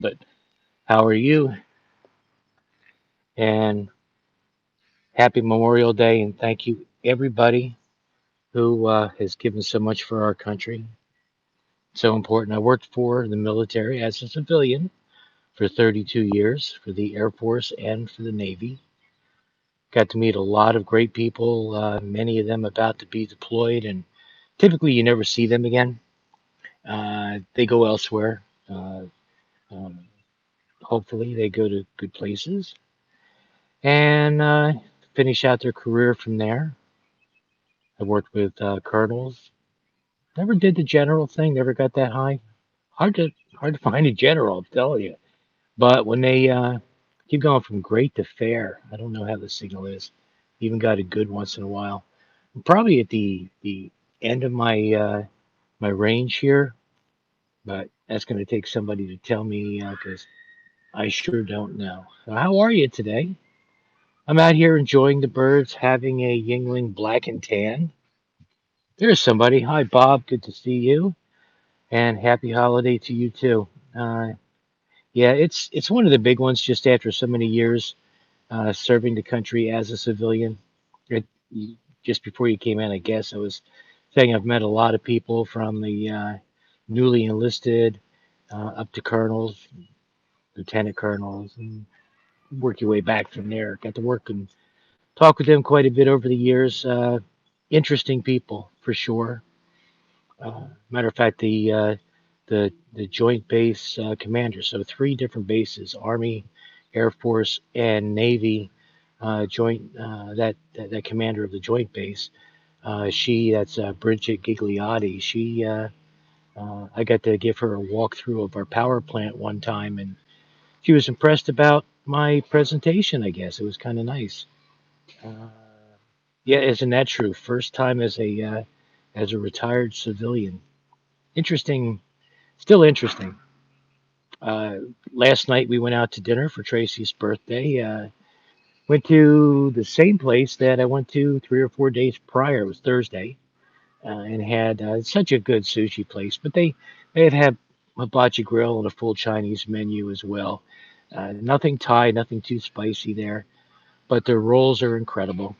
But how are you? And happy Memorial Day, and thank you everybody who has given so much for our country. So important. I worked for the military as a civilian for 32 years for the Air Force and for the Navy. Got to meet a lot of great people, many of them about to be deployed, and typically you never see them again. They go elsewhere. Um, Hopefully, they go to good places and finish out their career from there. I worked with colonels. Never did the general thing. Never got that high. Hard to find a general. I'm telling you. But when they keep going from great to fair, I don't know how the signal is. Even got a good once in a while. I'm probably at the end of my range here, but that's going to take somebody to tell me because I sure don't know. So how are you today? I'm out here enjoying the birds, having a Yingling black and tan. There's somebody. Hi, Bob. Good to see you. And happy holiday to you too. Uh, yeah, it's one of the big ones. Just after so many years serving the country as a civilian, it, just before you came in, I guess I was saying I've met a lot of people from the newly enlisted up to colonels, lieutenant colonels, and work your way back from there. Got to work and talk with them quite a bit over the years. Interesting people for sure. Matter of fact, the Joint Base commander, so three different bases: Army, Air Force, and Navy. Joint that commander of the Joint Base. That's Bridget Gigliotti. I got to give her a walkthrough of our power plant one time, and she was impressed about my presentation. I guess it was kind of nice. Uh, yeah, isn't that true? First time as a retired civilian. Interesting, still interesting. Uh, Last night we went out to dinner for Tracy's birthday. Went to the same place that I went to 3 or 4 days prior. It was Thursday, and had such a good sushi place. But they have hibachi grill and a full Chinese menu as well. Nothing Thai, nothing too spicy there. But their rolls are incredible.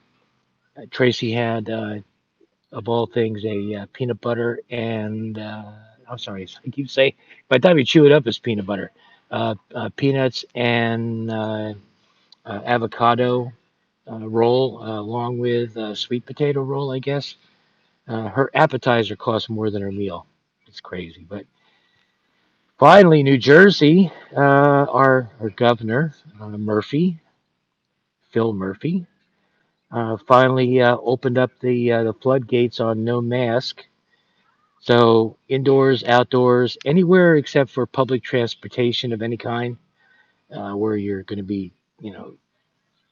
Tracy had, of all things, a peanut butter and I'm sorry, I keep saying by the time you chew it up, it's peanut butter, peanuts and avocado roll, along with sweet potato roll, I guess. Her appetizer costs more than her meal. It's crazy. But finally, New Jersey, our governor, Phil Murphy, finally opened up the floodgates on no mask. So indoors, outdoors, anywhere except for public transportation of any kind, where you're going to be, you know,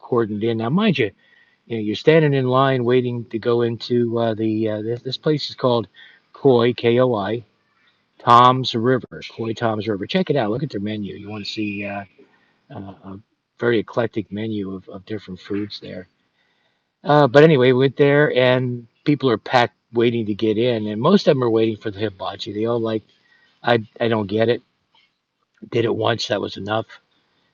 cordoned in. Now, mind you, you're standing in line waiting to go into this place is called Koi, Tom's River, Koi Tom's River. Check it out. Look at their menu. You want to see a very eclectic menu of different foods there. But anyway, we went there and people are packed waiting to get in, and most of them are waiting for the hibachi. They all like, I don't get it. Did it once, that was enough.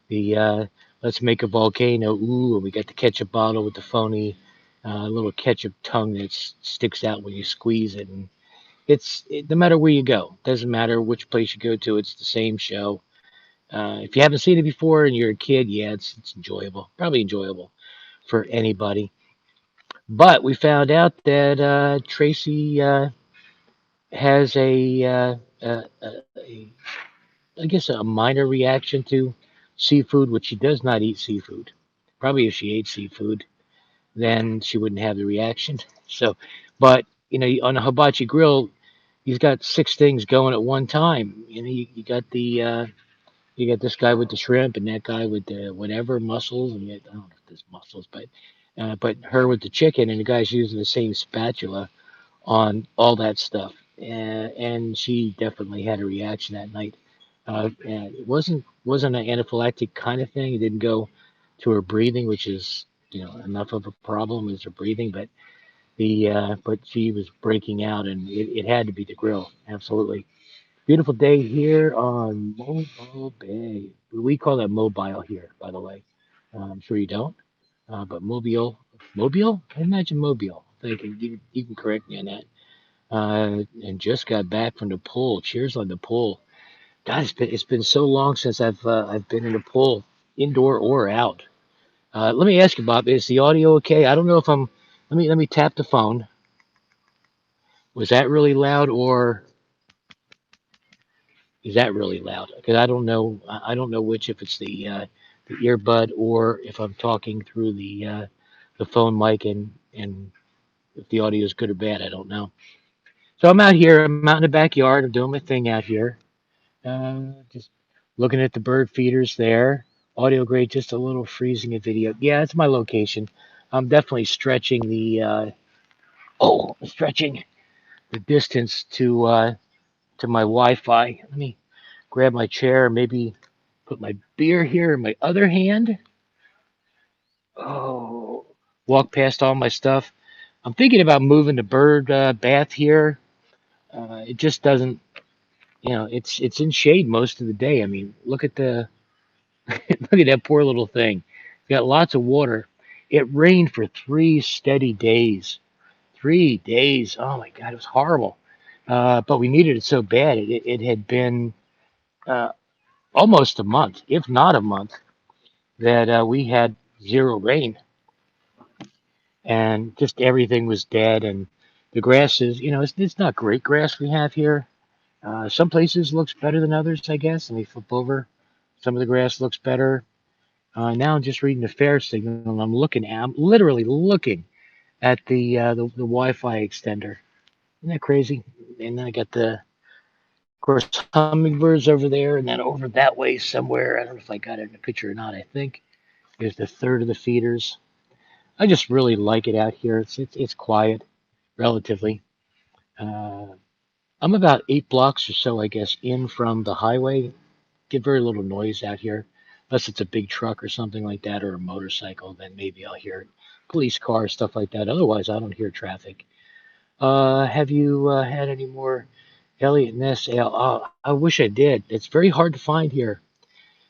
The let's make a volcano. Ooh, and we got the ketchup bottle with the phony little ketchup tongue that sticks out when you squeeze it. And no matter where you go, doesn't matter which place you go to, it's the same show. If you haven't seen it before and you're a kid, yeah, it's enjoyable. Probably enjoyable for anybody. But we found out that Tracy has I guess, a minor reaction to seafood, which she does not eat seafood. Probably if she ate seafood, then she wouldn't have the reaction. So, but on a hibachi grill, he's got six things going at one time. You got you got this guy with the shrimp and that guy with the whatever mussels, and I don't know if there's mussels, but her with the chicken, and the guy's using the same spatula on all that stuff. And she definitely had a reaction that night. And it wasn't an anaphylactic kind of thing. It didn't go to her breathing, which is enough of a problem as her breathing. But she was breaking out, and it had to be the grill, absolutely. Beautiful day here on Mobile Bay. We call that mobile here, by the way. I'm sure you don't, but Mobile? I imagine Mobile. Thinking you can correct me on that. And just got back from the pool. Cheers on the pool. God, it's been so long since I've been in a pool, indoor or out. Let me ask you, Bob, is the audio okay? I don't know if I'm. Let me tap the phone. Was that really loud, or is that really loud? Because I don't know. I don't know which, if it's the earbud or if I'm talking through the phone mic, and if the audio is good or bad. I don't know. So I'm out here. I'm out in the backyard. I'm doing my thing out here. Just looking at the bird feeders there. Audio grade, just a little freezing in video. Yeah, it's my location. I'm definitely stretching the distance to my Wi-Fi. Let me grab my chair, maybe put my beer here in my other hand. Oh, walk past all my stuff. I'm thinking about moving the bird bath here. It just doesn't, it's in shade most of the day. I mean, look at the look at that poor little thing. It's got lots of water. It rained for 3 steady days. 3 days. Oh my God, it was horrible. But we needed it so bad. It had been uh, almost a month, if not a month, that we had zero rain, and just everything was dead. And the grass is, it's not great grass we have here. Some places looks better than others, I guess. Let me flip over. Some of the grass looks better. Now I'm just reading the fair signal, and I'm literally looking at the Wi-Fi extender. Isn't that crazy? And then I got of course, hummingbirds over there, and then over that way somewhere. I don't know if I got it in the picture or not. I think there's the third of the feeders. I just really like it out here. It's quiet, relatively. Uh, I'm about 8 blocks or so, I guess, in from the highway. Get very little noise out here, unless it's a big truck or something like that, or a motorcycle. Then maybe I'll hear it. Police cars, stuff like that. Otherwise, I don't hear traffic. Have you had any more Elliott Ness ale? Oh, I wish I did. It's very hard to find here.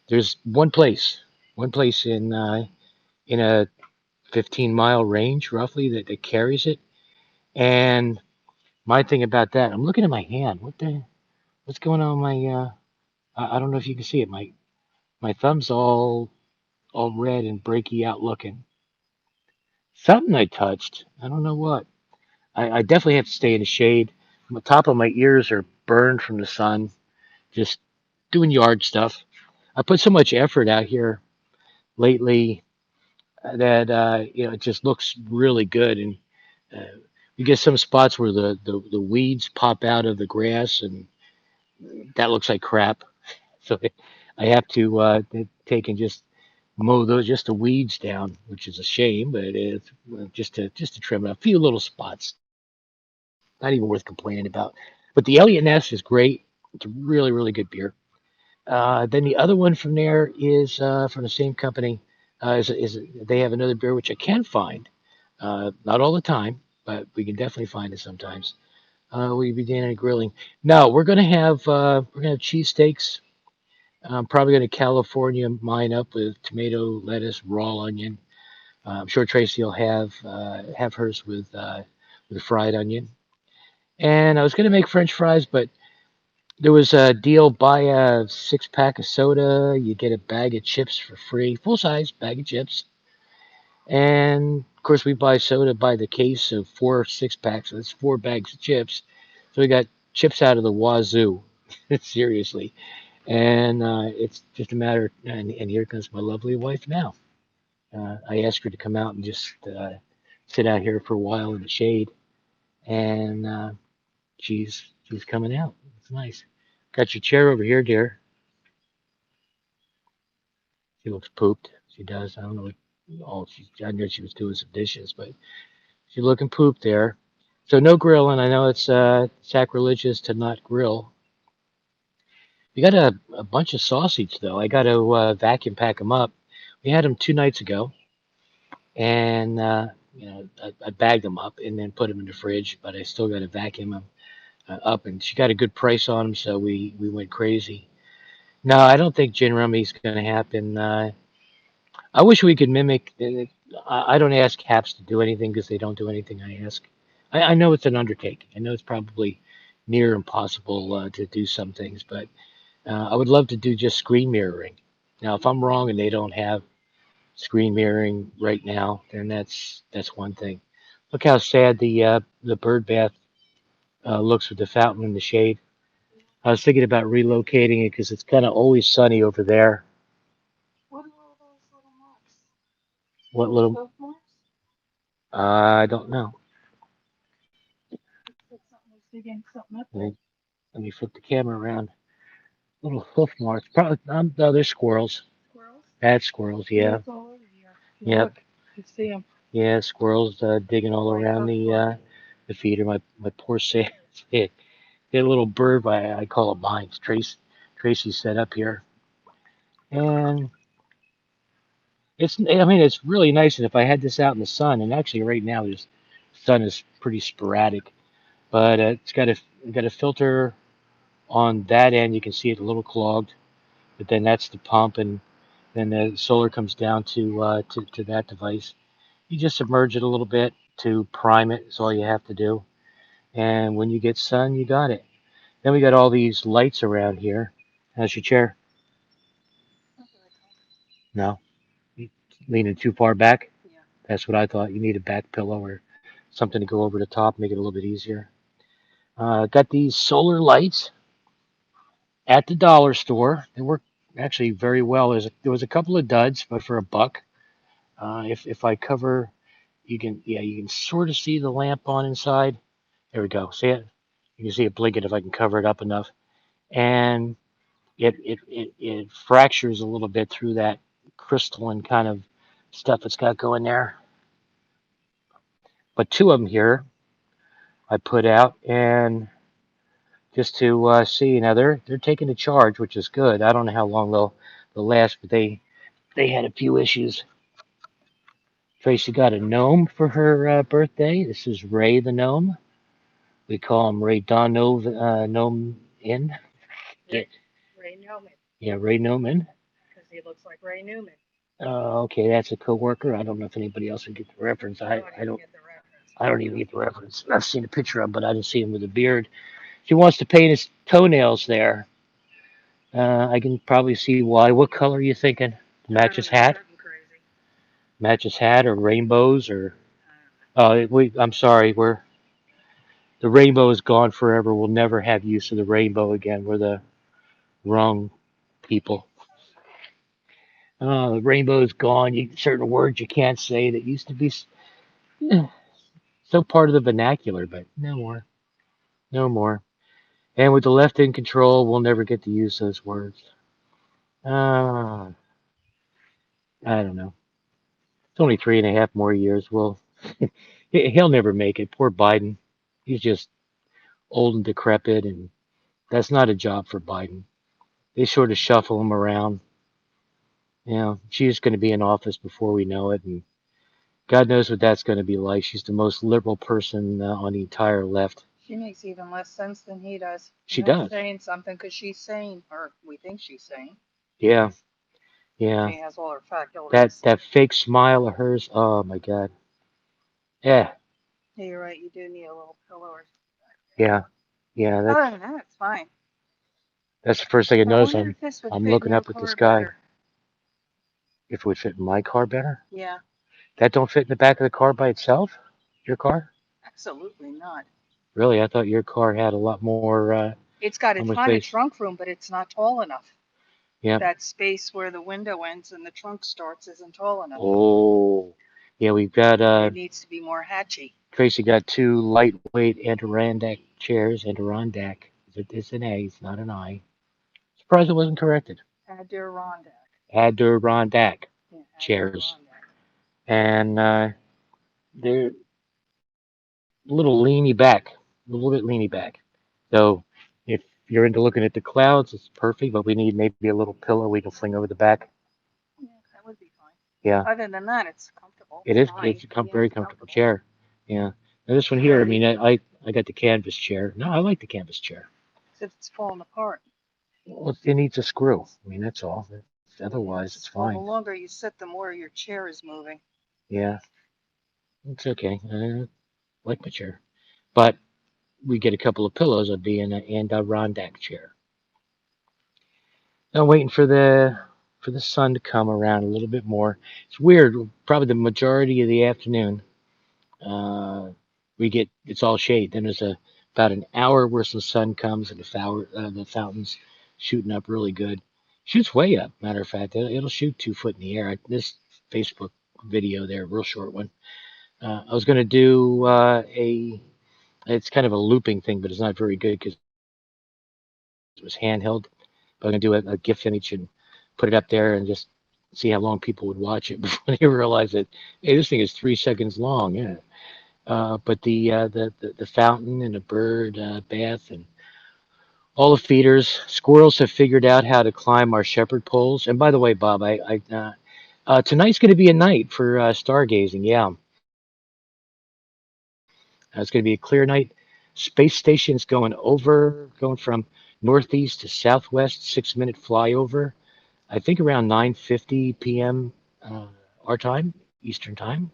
There's one place in a 15-mile range roughly that carries it. And my thing about that, I'm looking at my hand. What's going on with my I don't know if you can see it. My thumb's all red and breaky out looking. Something I touched. I don't know what. I definitely have to stay in the shade. The top of my ears are burned from the sun, just doing yard stuff. I put so much effort out here lately that it just looks really good. And uh, you get some spots where the weeds pop out of the grass, and that looks like crap. So I have to take and just mow those, just the weeds down, which is a shame, but it's just to trim it. A few little spots, not even worth complaining about. But the Elliott Ness is great. It's a really, really good beer. Then the other one from there is from the same company. Is they have another beer which I can find, not all the time, but we can definitely find it sometimes. Will you be doing any grilling? No, we're gonna have cheesesteaks. I'm probably gonna California mine up with tomato, lettuce, raw onion. I'm sure Tracy will have hers with fried onion. And I was gonna make French fries, but there was a deal: buy a 6 pack of soda, you get a bag of chips for free, full size bag of chips. And of course, we buy soda by the case of 4 6 packs, so that's 4 bags of chips. So we got chips out of the wazoo, seriously. And it's just a matter, and here comes my lovely wife now. I asked her to come out and just sit out here for a while in the shade, and she's coming out. It's nice. Got your chair over here, dear. She looks pooped. She does. I don't know what all she. I know she was doing some dishes, but she's looking pooped there. So no grilling. I know it's sacrilegious to not grill. We got a bunch of sausage though. I got to vacuum pack them up. We had them 2 nights ago, and I bagged them up and then put them in the fridge. But I still got to vacuum them. up, and she got a good price on them, so we went crazy. No, I don't think gin rummy's going to happen. I wish we could mimic. I don't ask Caps to do anything because they don't do anything I ask. I know it's an undertaking. I know it's probably near impossible to do some things, but I would love to do just screen mirroring. Now, if I'm wrong and they don't have screen mirroring right now, then that's one thing. Look how sad the bird bath looks with the fountain in the shade. I was thinking about relocating it because it's kind of always sunny over there. What are all those little marks? What Little little? hoof marks? I don't know. Looks like something was digging something up Let there. me, let me flip the camera around. Little hoof marks. Probably no, they're squirrels. Squirrels? That's squirrels. Yeah, Yeah. it's all over here. If you Yep. look, you see them. Yeah. Squirrels digging all White around hoof mark. the feeder. My poor Sam. That little bird. I call it mine. Tracy set up here, and it's. I mean, it's really nice. And if I had this out in the sun, and actually right now, the sun is pretty sporadic, but it's got a filter on that end. You can see it a little clogged, but then that's the pump, and then the solar comes down to that device. You just submerge it a little bit to prime it. Is all you have to do. And when you get sun, you got it. Then we got all these lights around here. How's your chair? Not very comfortable. No, leaning too far back. Yeah. That's what I thought. You need a back pillow or something to go over the top, make it a little bit easier. Got these solar lights at the dollar store. They work actually very well. There was a couple of duds, but for a buck. If I cover, you can sort of see the lamp on inside. There we go. See it? You can see it blinking if I can cover it up enough. And it fractures a little bit through that crystalline kind of stuff it's got going there. But two of them here I put out, and just to see. Now they're taking a charge, which is good. I don't know how long they'll last, but they had a few issues. Tracy got a gnome for her birthday. This is Ray the gnome. We call him Ray Dono Gnome in. Ray, Ray Newman. Yeah, Ray Newman. Because he looks like Ray Newman. Okay, that's a coworker. I don't know if anybody else would get the reference. I don't even get the reference, I but don't even get the reference. I've seen a picture of him, but I didn't see him with a beard. She wants to paint his toenails there. I can probably see why. What color are you thinking? they're Match gonna his be hat? certain crazy. Match his hat or rainbows or? I don't know. I'm sorry. The rainbow is gone forever. We'll never have use of the rainbow again. We're the wrong people. The rainbow is gone. Certain words you can't say that used to be so part of the vernacular, but no more. No more. And with the left in control, we'll never get to use those words. Uh, I don't know. It's only 3.5 more years. Well, he'll never make it. Poor Biden. He's just old and decrepit, and that's not a job for Biden. They sort of shuffle him around. She's going to be in office before we know it, and God knows what that's going to be like. She's the most liberal person on the entire left. She makes even less sense than he does. She And they're does. saying something because she's sane, or we think she's sane. Yeah, yeah. She has all her That faculties. that fake smile of hers. Oh my God. Yeah, Yeah, you're right. You do need a little pillow or something back yeah, yeah. there. Other than that, it's fine. That's the first thing I I notice. wonder I'm if this would I'm fit in looking your up at the car sky. better. If it would fit in my car better. Yeah, That don't fit in the back of the car by itself. Your car? absolutely not. Really? I thought your car had a lot more It's got a more ton of space. trunk room, but it's not tall enough. Yeah. That space where the window ends and the trunk starts isn't tall enough. Oh. Yeah, we've got It needs to be more hatchy. Tracy got two lightweight Adirondack chairs. Adirondack. It's an A. It's not an I. Surprised it wasn't corrected. Adirondack. Adirondack Yeah, chairs, Adirondack. and they're a little leany back, a little bit leany back. So if you're into looking at the clouds, it's perfect. But we need maybe a little pillow we can fling over the back. Yeah, that would be fine. Yeah, Other than that, it's comfortable. it It's is. fine. It's a Yeah, very it's comfortable comfortable. chair. Yeah. And this one here, I mean, I got the canvas chair. No, I like the canvas chair. Except it's falling apart. Well, it needs a screw. I mean, that's all. Otherwise, it's Yes. Well, fine. the longer you sit, the more your chair is moving. Yeah, it's okay. I like my chair. But we get a couple of pillows. I'd be in an Adirondack chair. I'm waiting for the sun to come around a little bit more. It's weird. Probably the majority of the afternoon, uh, we get it's all shade. Then there's about an hour where some sun comes and the fountain's shooting up really good. Shoots way up. Matter of fact, it'll shoot 2 foot in the air. This Facebook video there, real short one. I was going to do a. It's kind of a looping thing, but it's not very good because it was handheld. But I'm going to do a GIF image and put it up there and just see how long people would watch it before they realize that, hey, this thing is 3 seconds long. Yeah. But the fountain and the bird bath and all the feeders. Squirrels have figured out how to climb our shepherd poles. And by the way, Bob, tonight's going to be a night for stargazing. Yeah, it's going to be a clear night. Space station's going from northeast to southwest, 6 minute flyover. I think around 9:50 p.m. Uh, our time, Eastern time.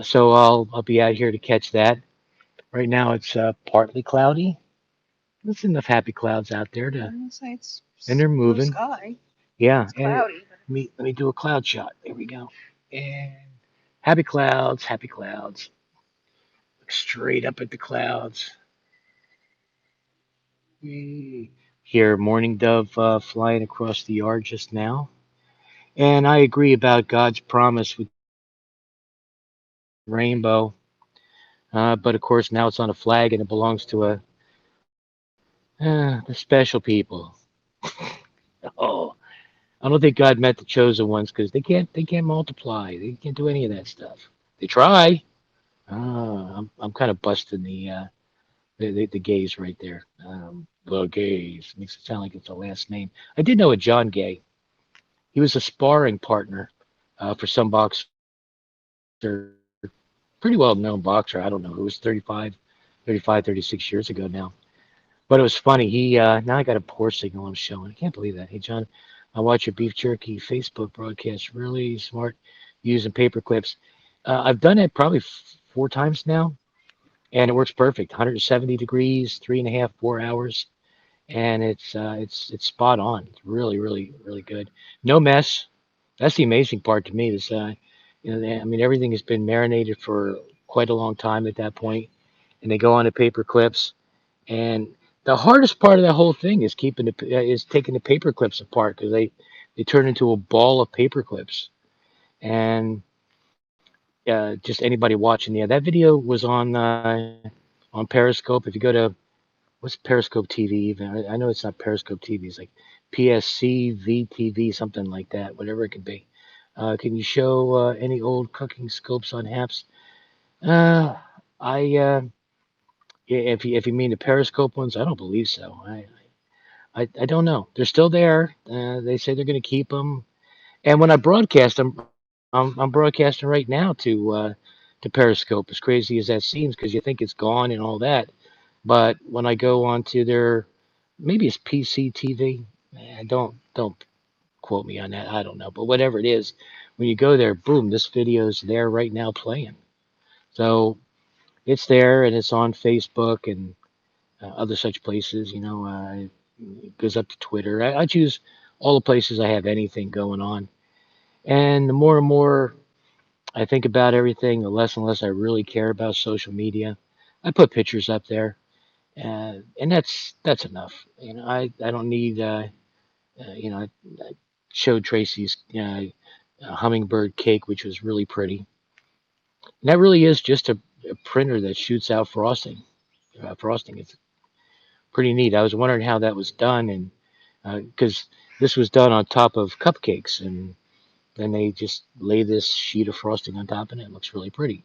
So I'll be out here to catch that. Right now it's partly cloudy. There's enough happy clouds out there I to, wouldn't say and it's they're blue moving. sky. Yeah, It's and cloudy, but let me do a cloud shot. There we go. And happy clouds, happy clouds. Look straight up at the clouds. We hear mourning dove flying across the yard just now. And I agree about God's promise with the rainbow. But of course, now it's on a flag and it belongs to the special people. Oh, I don't think God meant the chosen ones because they can't multiply. They can't do any of that stuff. They try. I'm kind of busting the gays right there. The gays makes it sound like it's a last name. I did know a John Gay. He was a sparring partner for some boxer, pretty well known boxer. I don't know who was 36 years ago now. But it was funny. He now I got a poor signal I'm showing. I can't believe that. Hey John, I watch your beef jerky Facebook broadcast. Really smart using paper clips. I've done it probably 4 times now, and it works perfect. 170 degrees, 3.5, 4 hours, and it's spot on. It's really good. No mess. That's the amazing part to me. I mean, everything has been marinated for quite a long time at that point, and they go on to paper clips. And the hardest part of that whole thing is taking the paper clips apart because they turn into a ball of paper clips. And just anybody watching, yeah, that video was on Periscope. If you go to what's Periscope TV even? I know it's not Periscope TV. It's like PSC VTV something like that, whatever it could be. Can you show any old cooking scopes on apps? Uh, I if you mean the Periscope ones, I don't believe so. I don't know. They're still there. They say they're going to keep them. And when I broadcast, I'm broadcasting right now to Periscope. As crazy as that seems, because you think it's gone and all that. But when I go onto their, maybe it's PC TV. Don't quote me on that. I don't know. But whatever it is, when you go there, boom, this video's there right now playing. So it's there and it's on Facebook and other such places. It goes up to Twitter. I choose all the places I have anything going on. And the more and more I think about everything, the less and less I really care about social media. I put pictures up there, and that's enough. I don't need. I showed Tracy's hummingbird cake, which was really pretty. And that really is just a printer that shoots out frosting. Frosting is pretty neat. I was wondering how that was done, and because this was done on top of cupcakes, and then they just lay this sheet of frosting on top, and it looks really pretty.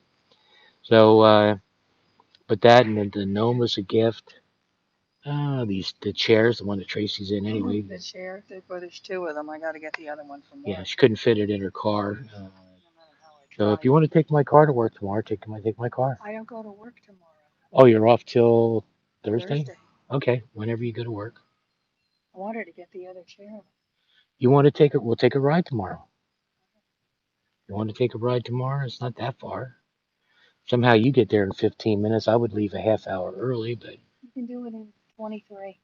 So, but that and then the gnome was a gift. These the chairs, the one that Tracy's in anyway. the chair. Well, there's two of them. I got to get the other one for Yeah, Mark. she couldn't fit it in her car. So if you driving. want to take my car to work tomorrow, take my car. I don't go to work tomorrow. Oh, you're off till Thursday? Thursday. Okay, whenever you go to work. I wanted to get the other chair. You want to take it? We'll take a ride tomorrow. You want to take a ride tomorrow? It's not that far. Somehow you get there in 15 minutes. I would leave a half hour early, but You can do it in 23.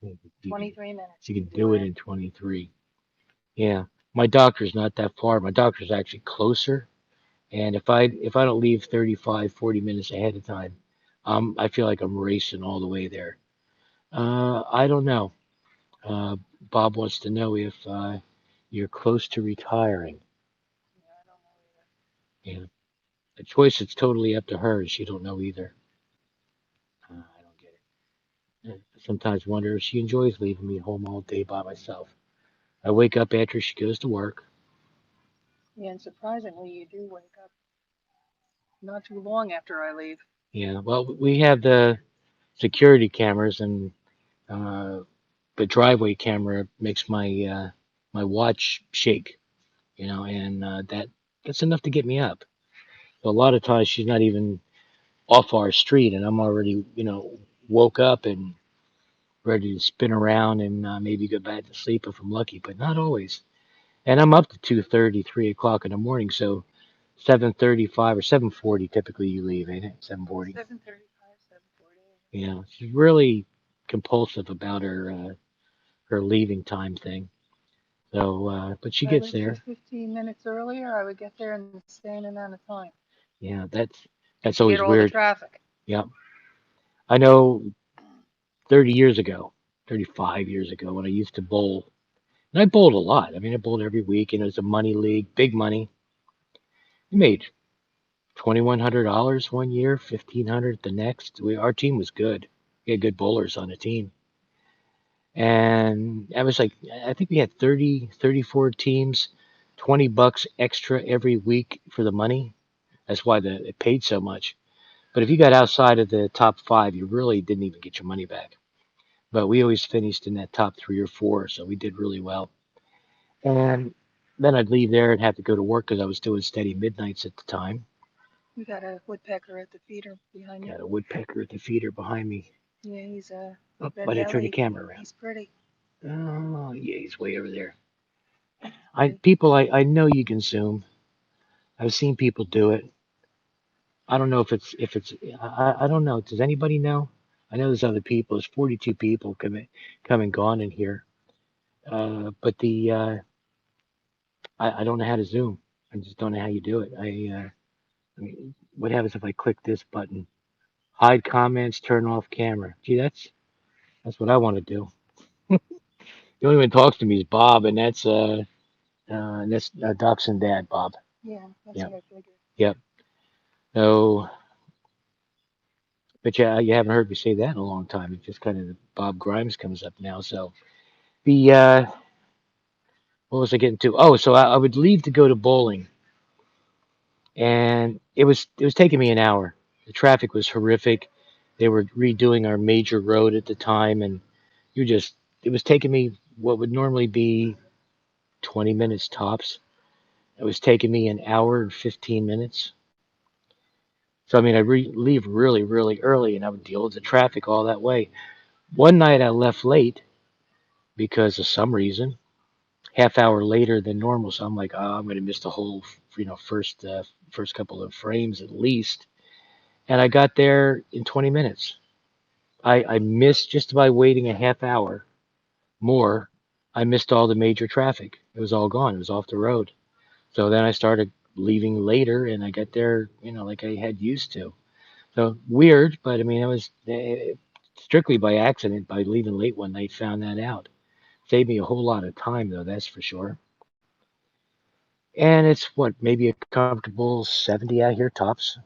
you can 23 minutes. you You can can do do it it in. in 23. Yeah, my doctor's not that far. My doctor's actually closer. And if I don't leave 35, 40 minutes ahead of time, I feel like I'm racing all the way there. I don't know. Uh, Bob wants to know if you're close to retiring. Yeah, I don't know either. Yeah, a choice that's totally up to her, and she don't know either. I don't get it. I sometimes wonder if she enjoys leaving me home all day by myself. I wake up after she goes to work. Yeah, and surprisingly, you do wake up not too long after I leave. Yeah, well, we have the security cameras, and uh, the driveway camera makes my watch shake. And that's enough to get me up. So a lot of times she's not even off our street, and I'm already woke up and ready to spin around and maybe go back to sleep if I'm lucky, but not always. And I'm up to 2:30, 3 o'clock in the morning, so 7:35 or 7:40 typically you leave, ain't it? 7:40. 7:35, 7:40. She's really compulsive about her leaving time thing. So, but she If I gets left there. just 15 minutes earlier, I would get there in the same amount of time Yeah, because that's you get always all the weird. traffic. Yeah, I know 30 years ago, 35 years ago, when I used to bowl, and I bowled a lot. I mean, I bowled every week, and it was a money league, big money. We made $2,100 one year, 1,500 the next. Our team was good. We had good bowlers on the team, and I was like, I think we had 30, 34 teams, $20 extra every week for the money. That's why it paid so much. But if you got outside of the top five, you really didn't even get your money back. But we always finished in that top three or four, so we did really well. And then I'd leave there and have to go to work because I was doing steady midnights at the time. You got a woodpecker at the feeder behind you. Got a woodpecker at the feeder behind me. Yeah, he's Oh, red but I turn the bellied. camera around. He's pretty. Oh, yeah, he's way over there. He's I pretty. people, I know you can zoom. I've seen people do it. I don't know if it's I don't know. Does anybody know? I know there's other people. There's 42 people come and gone in here. But I don't know how to zoom. I just don't know how you do it. I mean, what happens if I click this button? Hide comments, turn off camera. Gee, that's what I want to do. The only one who talks to me is Bob, and that's Doc's and Dad, Bob. Yeah, that's Yep, what I figured. yep. So, but yeah, you haven't heard me say that in a long time. It just kind of Bob Grimes comes up now. So the what was I getting to? Oh, so I would leave to go to bowling, and it was taking me an hour. The traffic was horrific. They were redoing our major road at the time, and you just it was taking me what would normally be 20 minutes tops. It was taking me an hour and 15 minutes. So I mean, leave really, really early, and I would deal with the traffic all that way. One night I left late because of some reason, half hour later than normal. So I'm like, oh, I'm going to miss the whole, first couple of frames at least. And I got there in 20 minutes. I missed just by waiting a half hour more. I missed all the major traffic. It was all gone. It was off the road. So then I started leaving later, and I got there, like I had used to. So weird, but I mean, it was strictly by accident. By leaving late one night, found that out. Saved me a whole lot of time, though. That's for sure. And it's what maybe a comfortable 70 out here tops.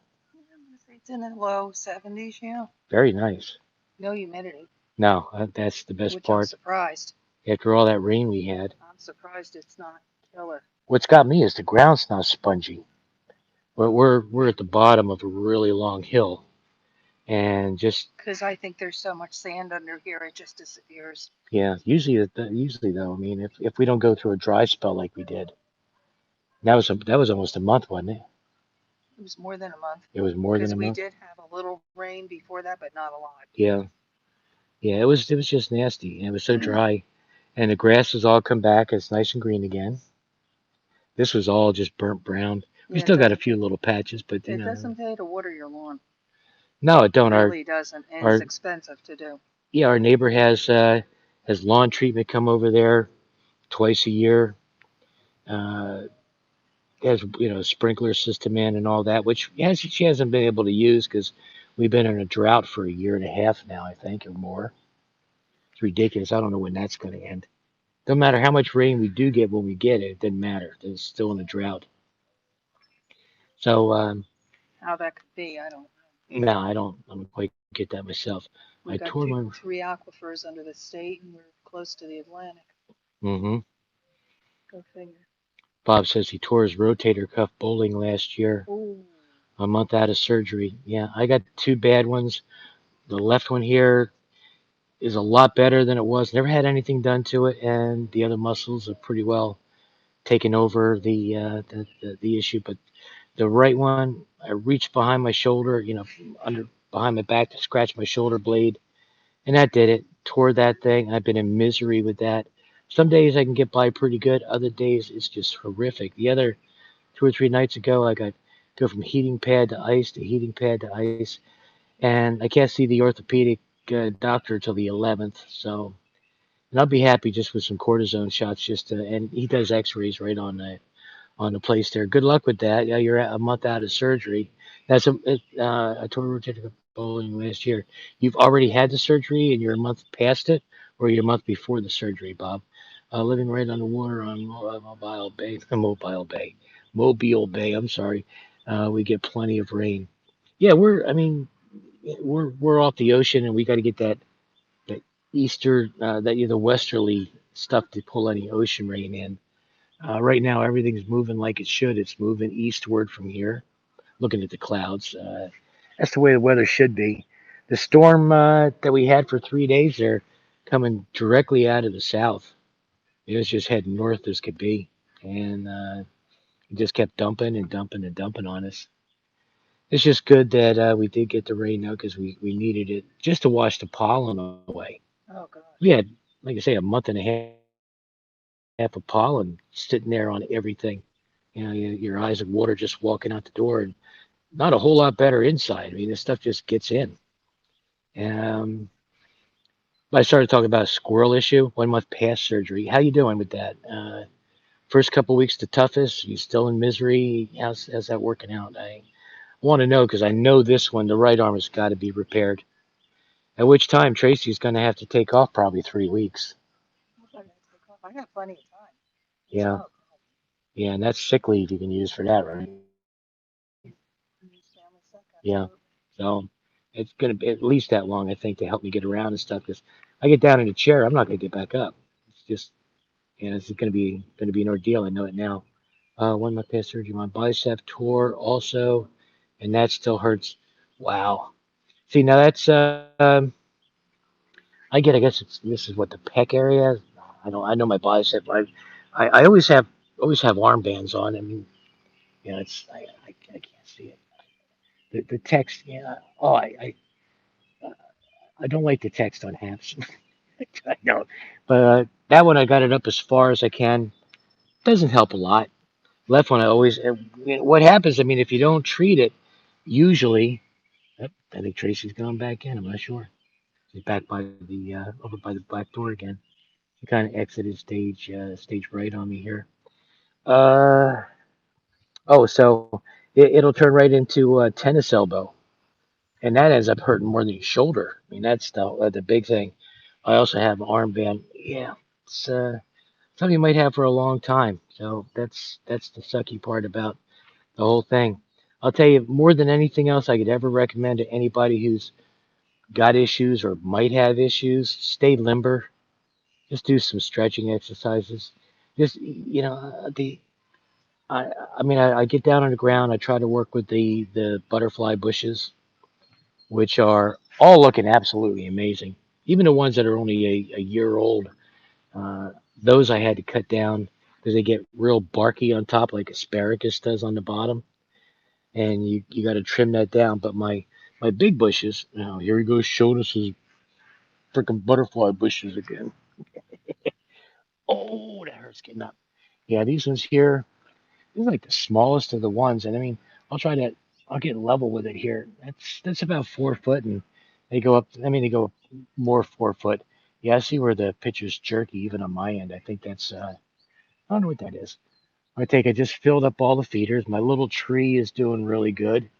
It's in the low 70s, yeah. Very nice. No humidity, No, that's the best which I'm part. surprised. After all that rain we had, I'm surprised it's not killer. what's got me is the ground's not spongy. We're at the bottom of a really long hill, and just Because I think there's so much sand under here, it just disappears. yeah. Usually though, I mean, if we don't go through a dry spell like we did, That was almost a month, wasn't it? It was more than a month It was more than because a we month. did have a little rain before that, but not a lot. Yeah, yeah. It was just nasty, and it was so dry, and the grass has all come back. It's nice and green again. This was all just burnt brown. We Yeah, still got a few little patches, but it doesn't pay to water your lawn. no, it It don't. really doesn't, and it's Our expensive to do. yeah, our neighbor has lawn treatment come over there twice a year. Uh, has sprinkler system in and all that, which she hasn't been able to use because we've been in a drought for a year and a half now, I think, or more. It's ridiculous. I don't know when that's going to end. No matter how much rain we do get when we get it, it doesn't matter. It's still in a drought. So How that could be, I don't know. no, I don't quite get that myself. I We tore got my. three aquifers under the state, and we're close to the Atlantic. hmm Go figure. Bob says he tore his rotator cuff bowling last year, Oh, a month out of surgery. Yeah, I got two bad ones. The left one here is a lot better than it was. Never had anything done to it, and the other muscles are pretty well taken over the issue. But the right one, I reached behind my shoulder, under behind my back to scratch my shoulder blade, and that did it. Tore that thing. I've been in misery with that. Some days I can get by pretty good. Other days it's just horrific. The other 2 or 3 nights ago, I got go from heating pad to ice to heating pad to ice, and I can't see the orthopedic doctor till the 11th. So, and I'll be happy just with some cortisone shots. And he does X-rays right on the place there. Good luck with that. Yeah, you're a month out of surgery. I tore rotator cuff bowling last year. You've already had the surgery and you're a month past it, or you're a month before the surgery, Bob. Living right on the water on Mobile Bay. I'm sorry. We get plenty of rain. Yeah, I mean, we're off the ocean, and we got to get that the westerly stuff to pull any ocean rain in. Right now, everything's moving like it should. It's moving eastward from here. Looking at the clouds, that's the way the weather should be. The storm that we had for 3 days there, coming directly out of the south. It was just heading north as could be, and it just kept dumping and dumping and dumping on us. It's just good that we did get the rain though, because we needed it just to wash the pollen away. oh God. We had, like I say, a month and a half of pollen sitting there on everything. Your eyes of water just walking out the door, and not a whole lot better inside. I mean, this stuff just gets in. Um, I started talking about a squirrel issue, 1 month past surgery. How you doing with that? First couple weeks the toughest. You still in misery? How's that working out? I want to know because I know this one, the right arm, has got to be repaired. At which time Tracy's going to have to take off probably 3 weeks. I'm not gonna take off. I got plenty of time. It's Yeah, not a problem. yeah, and that's sick leave you can use for that, right? Use family sick, Yeah. absolutely. So it's going to be at least that long, I think, to help me get around and stuff. Because I get down in a chair, I'm not going to get back up. It's just, it's going to be an ordeal. I know it now. One of my past surgery, my bicep tore also, and that still hurts. Wow. See, now that's I get. I guess this is what the pec area. I don't. I know my bicep. I always have armbands on. I mean, I can't see it. The text. Yeah. Oh, I don't like the text on halves. I know, but that one I got it up as far as I can. Doesn't help a lot. Left one I always. What happens? I mean, if you don't treat it, usually. Yep, I think Tracy's gone back in. I'm not sure. She's back by the over by the back door again. She kind of exited stage right on me here. Uh so it'll turn right into a tennis elbow, and that ends up hurting more than your shoulder. I mean, that's the big thing. I also have an armband. Yeah, it's something you might have for a long time. So that's the sucky part about the whole thing. I'll tell you more than anything else I could ever recommend to anybody who's got issues or might have issues. Stay limber. Just do some stretching exercises. Just the I mean I get down on the ground. I try to work with the butterfly bushes, which are all looking absolutely amazing. Even the ones that are only a year old, uh, those I had to cut down. because they get real barky on top, like asparagus does on the bottom, and you got to trim that down. But my big bushes, now here he goes showing us his freaking butterfly bushes again. Oh, that hurts getting up. Yeah, these ones here, these are like the smallest of the ones, and I mean, I'll try to, I'll get level with it here. That's about 4 foot, and they go up. I mean, they go more 4 foot. Yeah, I see where the picture's jerky, even on my end. I think that's, I don't know what that is. I just filled up all the feeders. My little tree is doing really good.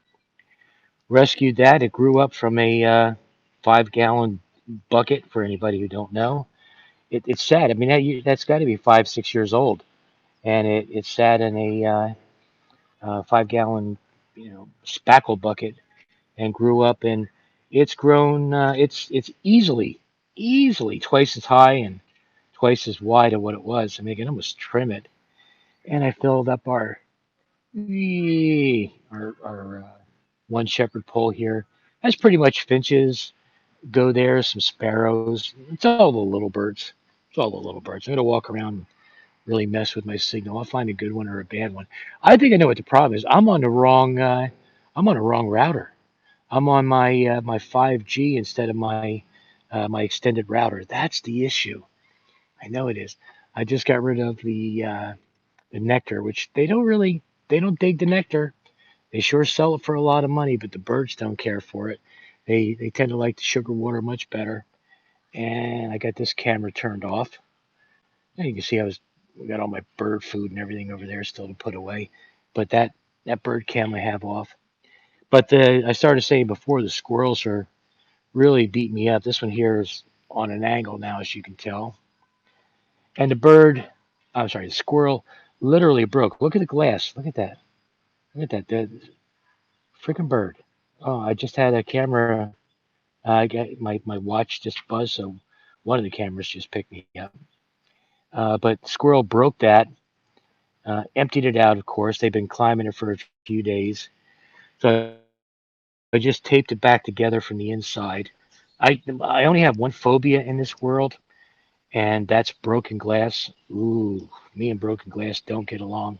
Rescued that. It grew up from a 5 gallon bucket. For anybody who don't know, it's sad. I mean, that's got to be 5, 6 years old, and it sat in a 5 gallon, spackle bucket and grew up, and it's grown. It's easily twice as high and twice as wide of what it was. I mean, I can almost trim it. And I filled up our one shepherd pole here. That's pretty much finches go there, some sparrows. It's all the little birds. It's all the little birds. I'm gonna walk around and really mess with my signal. I'll find a good one or a bad one. I think I know what the problem is. I'm on a wrong router. I'm on my 5G instead of my extended router. That's the issue. I know it is. I just got rid of the nectar, which they don't dig the nectar. They sure sell it for a lot of money, but the birds don't care for it. They tend to like the sugar water much better. And I got this camera turned off. And you can see we got all my bird food and everything over there still to put away. But that bird cam I have off. But I started saying before, the squirrels are really beating me up. This one here is on an angle now, as you can tell. And I'm sorry, the squirrel literally broke. Look at the glass. Look at that. Look at that. The freaking bird. Oh, I just had a camera. I got my watch just buzzed, so one of the cameras just picked me up. But squirrel broke that. Emptied it out, of course. They've been climbing it for a few days. So I just taped it back together from the inside. I only have one phobia in this world, and that's broken glass. Ooh, me and broken glass don't get along.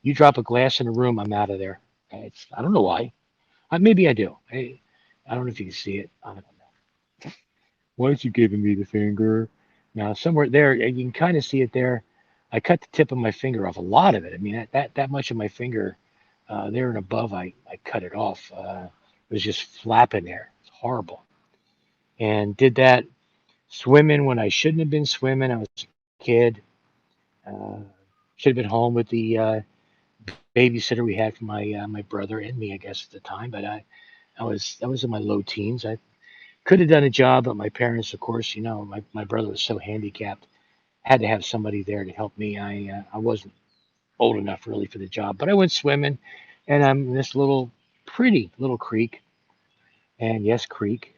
You drop a glass in a room, I'm out of there. I don't know why. Maybe I do. I don't know if you can see it. I don't know. Why is you giving me the finger? Now, somewhere there, you can kind of see it there. I cut the tip of my finger off, a lot of it. I mean, that much of my finger there and above, I cut it off. It was just flapping there. It's horrible. And did that swimming when I shouldn't have been swimming. I was a kid. Uh, should have been home with the babysitter we had for my brother and me, I guess, at the time. But I was in my low teens. I could have done a job, but my parents, of course, my brother was so handicapped, had to have somebody there to help me. I wasn't old enough really for the job, but I went swimming, and I'm in this little pretty little creek, and yes, creek.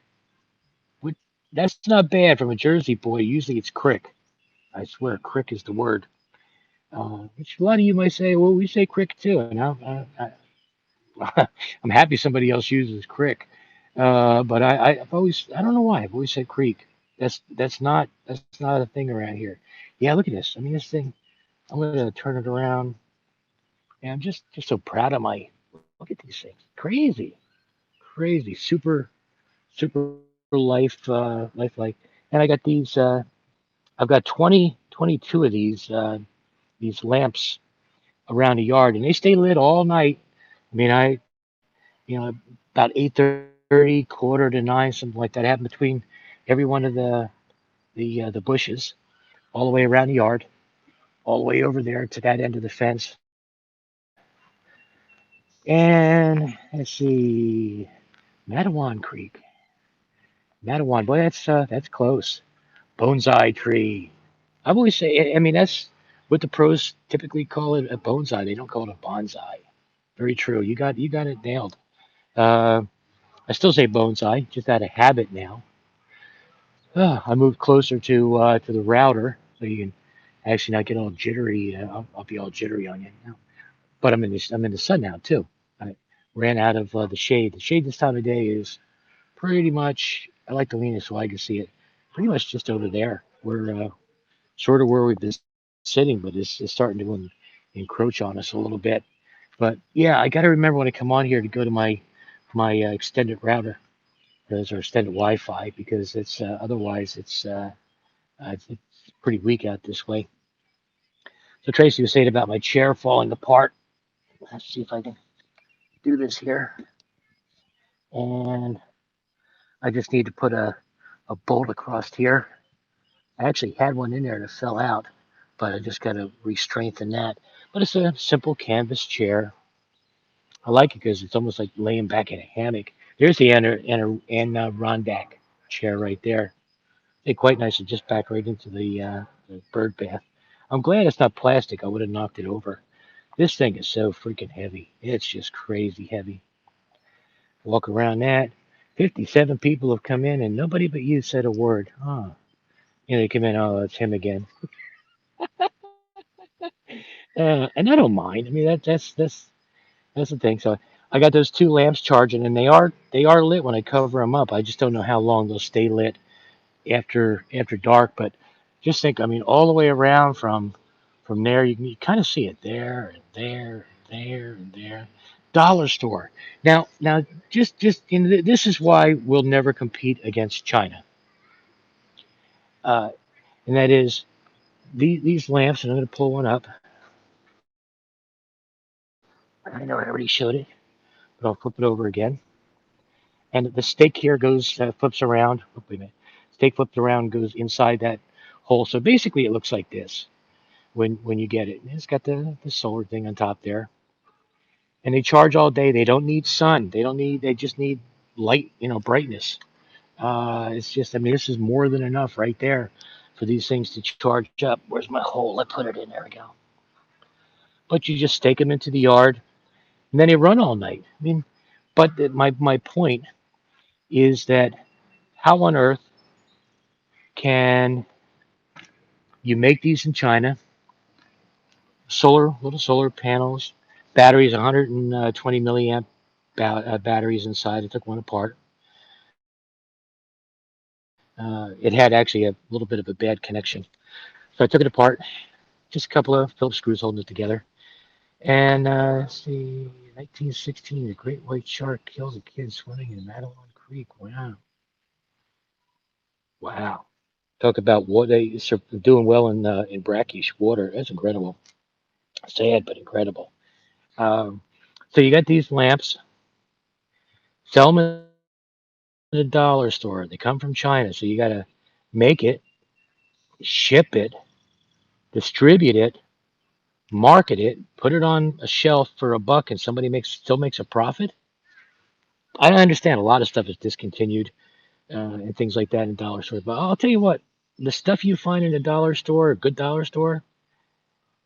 Which, that's not bad from a Jersey boy. Usually it's crick. I swear, crick is the word. Which a lot of you might say, well, we say crick too, and I'm happy somebody else uses crick. But I've always, I don't know why, I've always said creek. That's not a thing around here. Yeah, look at this. I mean, this thing. I'm gonna turn it around, and I'm just so proud of my. Look at these things. Crazy, crazy, super life like. And I got I've got 22 of these lamps around the yard, and they stay lit all night. I mean, about 8:30, quarter to 9, something like that, happened between every one of the bushes, all the way around the yard, all the way over there to that end of the fence. And let's see, Matawan Creek, Matawan. Boy, that's close. Bonsai tree. I've always say, I mean, that's what the pros typically call it, a bonsai. They don't call it a bonsai. Very true. You got it nailed. Uh, I still say bonsai, just out of habit now. I moved closer to the router, so you can actually not get all jittery. I'll be all jittery on you now. But I'm in the sun now too. I ran out of the shade. The shade this time of day is pretty much. I like to lean it so I can see it. Pretty much just over there. We're sort of where we've been sitting. sitting, but it's starting to encroach on us a little bit. But yeah, I got to remember when I come on here to go to my extended router, those are extended Wi-Fi, because it's otherwise it's pretty weak out this way. So Tracy was saying about my chair falling apart. Let's see if I can do this here, and I just need to put a bolt across here. I actually had one in there that fell out, but I just got to re-strengthen that. But it's a simple canvas chair. I like it because it's almost like laying back in a hammock. There's the Adirondack chair right there. It's quite nice to just back right into the bird bath. I'm glad it's not plastic. I would have knocked it over. This thing is so freaking heavy. It's just crazy heavy. Walk around that. 57 people have come in and nobody but you said a word. Huh. You know, they come in, oh, it's him again. And I don't mind. I mean, that's the thing. So I got those two lamps charging, and they are lit when I cover them up. I just don't know how long they'll stay lit after dark. But just think, I mean, all the way around from there, you kind of see it there and there and there and there. Dollar store. Now, just this is why we'll never compete against China, uh, and that is these lamps. And I'm going to pull one up. I know I already showed it, but I'll flip it over again. And the stake here goes flips around. Oh, wait a minute. Stake flips around, goes inside that hole. So basically, it looks like this when you get it. It's got the solar thing on top there, and they charge all day. They don't need sun. They don't need. They just need light. Brightness. It's just. I mean, this is more than enough right there for these things to charge up. Where's my hole? I put it in. There we go. But you just stake them into the yard, and then they run all night. I mean, but my point is that how on earth can you make these in China? Little solar panels, batteries, 120 milliamp batteries inside. I took one apart. It had actually a little bit of a bad connection, so I took it apart. Just a couple of Phillips screws holding it together. And let's see, 1916, the great white shark kills a kid swimming in Madelon Creek. Wow, wow. Talk about what they doing well in brackish water. That's incredible. Sad, but incredible. Um, so you got these lamps. Sell them at a dollar store. They come from China, so you got to make it, ship it, distribute it, market it, put it on a shelf for $1, and somebody still makes a profit. I understand a lot of stuff is discontinued and things like that in dollar stores, but I'll tell you what, the stuff you find in a dollar store, a good dollar store,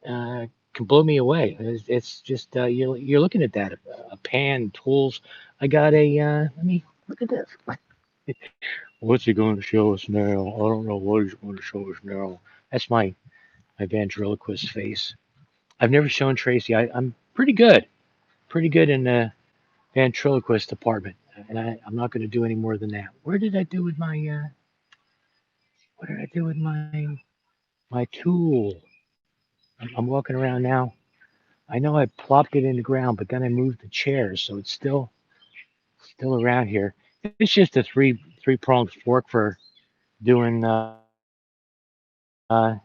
can blow me away. It's just you're looking at that a pan, tools. I got a let me look at this. What's he going to show us now? I don't know what he's going to show us now. That's my ventriloquist face. I've never shown Tracy. I'm pretty good in the ventriloquist department, and I'm not going to do any more than that. Where did I do with my what did I do with my tool? I'm walking around now. I know I plopped it in the ground, but then I moved the chairs, so it's still around here. It's just a three pronged fork for doing fluffing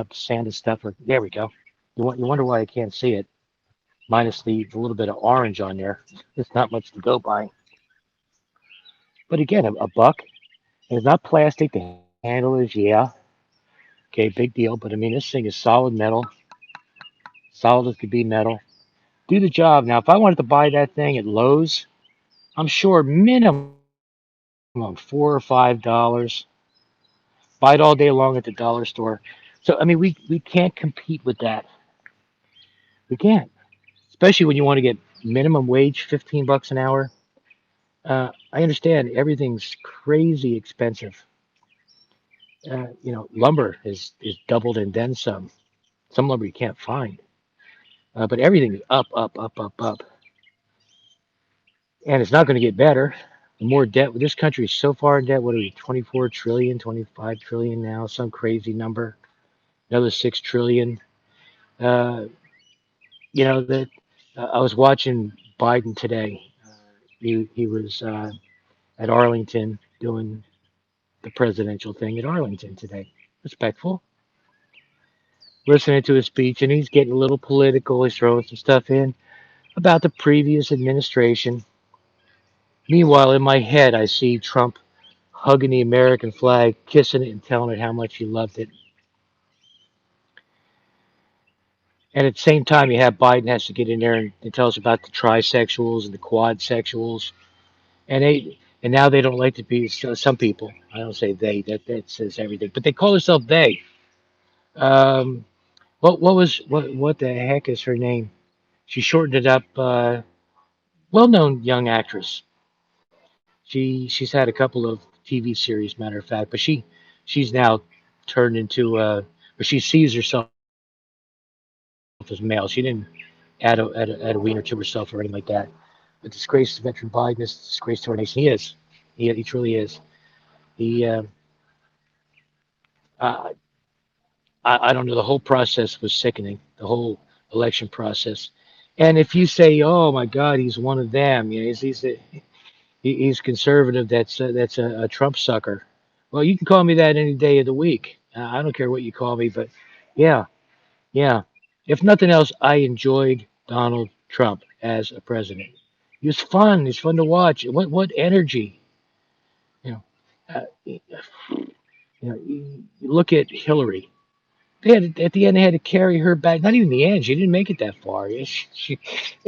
up the sand and stuff. Or there we go. You wonder why I can't see it, minus the little bit of orange on there. There's not much to go by. But again, a buck. And it's not plastic. The handle is okay, big deal. But I mean, this thing is solid metal, solid as could be metal. Do the job. Now, if I wanted to buy that thing at Lowe's, I'm sure minimum $4 or $5. Buy it all day long at the dollar store. So I mean, we can't compete with that. We can't, especially when you want to get minimum wage, $15 an hour. I understand everything's crazy expensive. Lumber is doubled and then some. Some lumber you can't find, but everything is up, up, up, up, up, and it's not going to get better. The more debt, this country is so far in debt. What are we? 24 trillion, 25 trillion now, some crazy number. another 6 trillion. Uh, that I was watching Biden today. He was at Arlington doing the presidential thing at Arlington today. Respectful, listening to his speech, and he's getting a little political. He's throwing some stuff in about the previous administration. Meanwhile, in my head, I see Trump hugging the American flag, kissing it, and telling it how much he loved it. And at the same time, you have Biden has to get in there and tell us about the trisexuals and the quadsexuals, and now they don't like to be some people. I don't say they. That says everything, but they call themselves they. Um, what the heck is her name? She shortened it up. Well-known young actress. She's had a couple of TV series, matter of fact, but she's now turned into but she sees herself as male. She didn't add a wiener to herself or anything like that. A disgrace to veteran Biden is a disgrace to our nation. He is. He truly is. He uh, I don't know. The whole process was sickening. The whole election process. And if you say, "Oh my God, he's one of them," he's conservative. That's a Trump sucker. Well, you can call me that any day of the week. I don't care what you call me, but yeah, yeah. If nothing else, I enjoyed Donald Trump as a president. He was fun. He's fun to watch. What energy, you know. You look at Hillary. They had at the end they had to carry her back. Not even the end. She didn't make it that far. They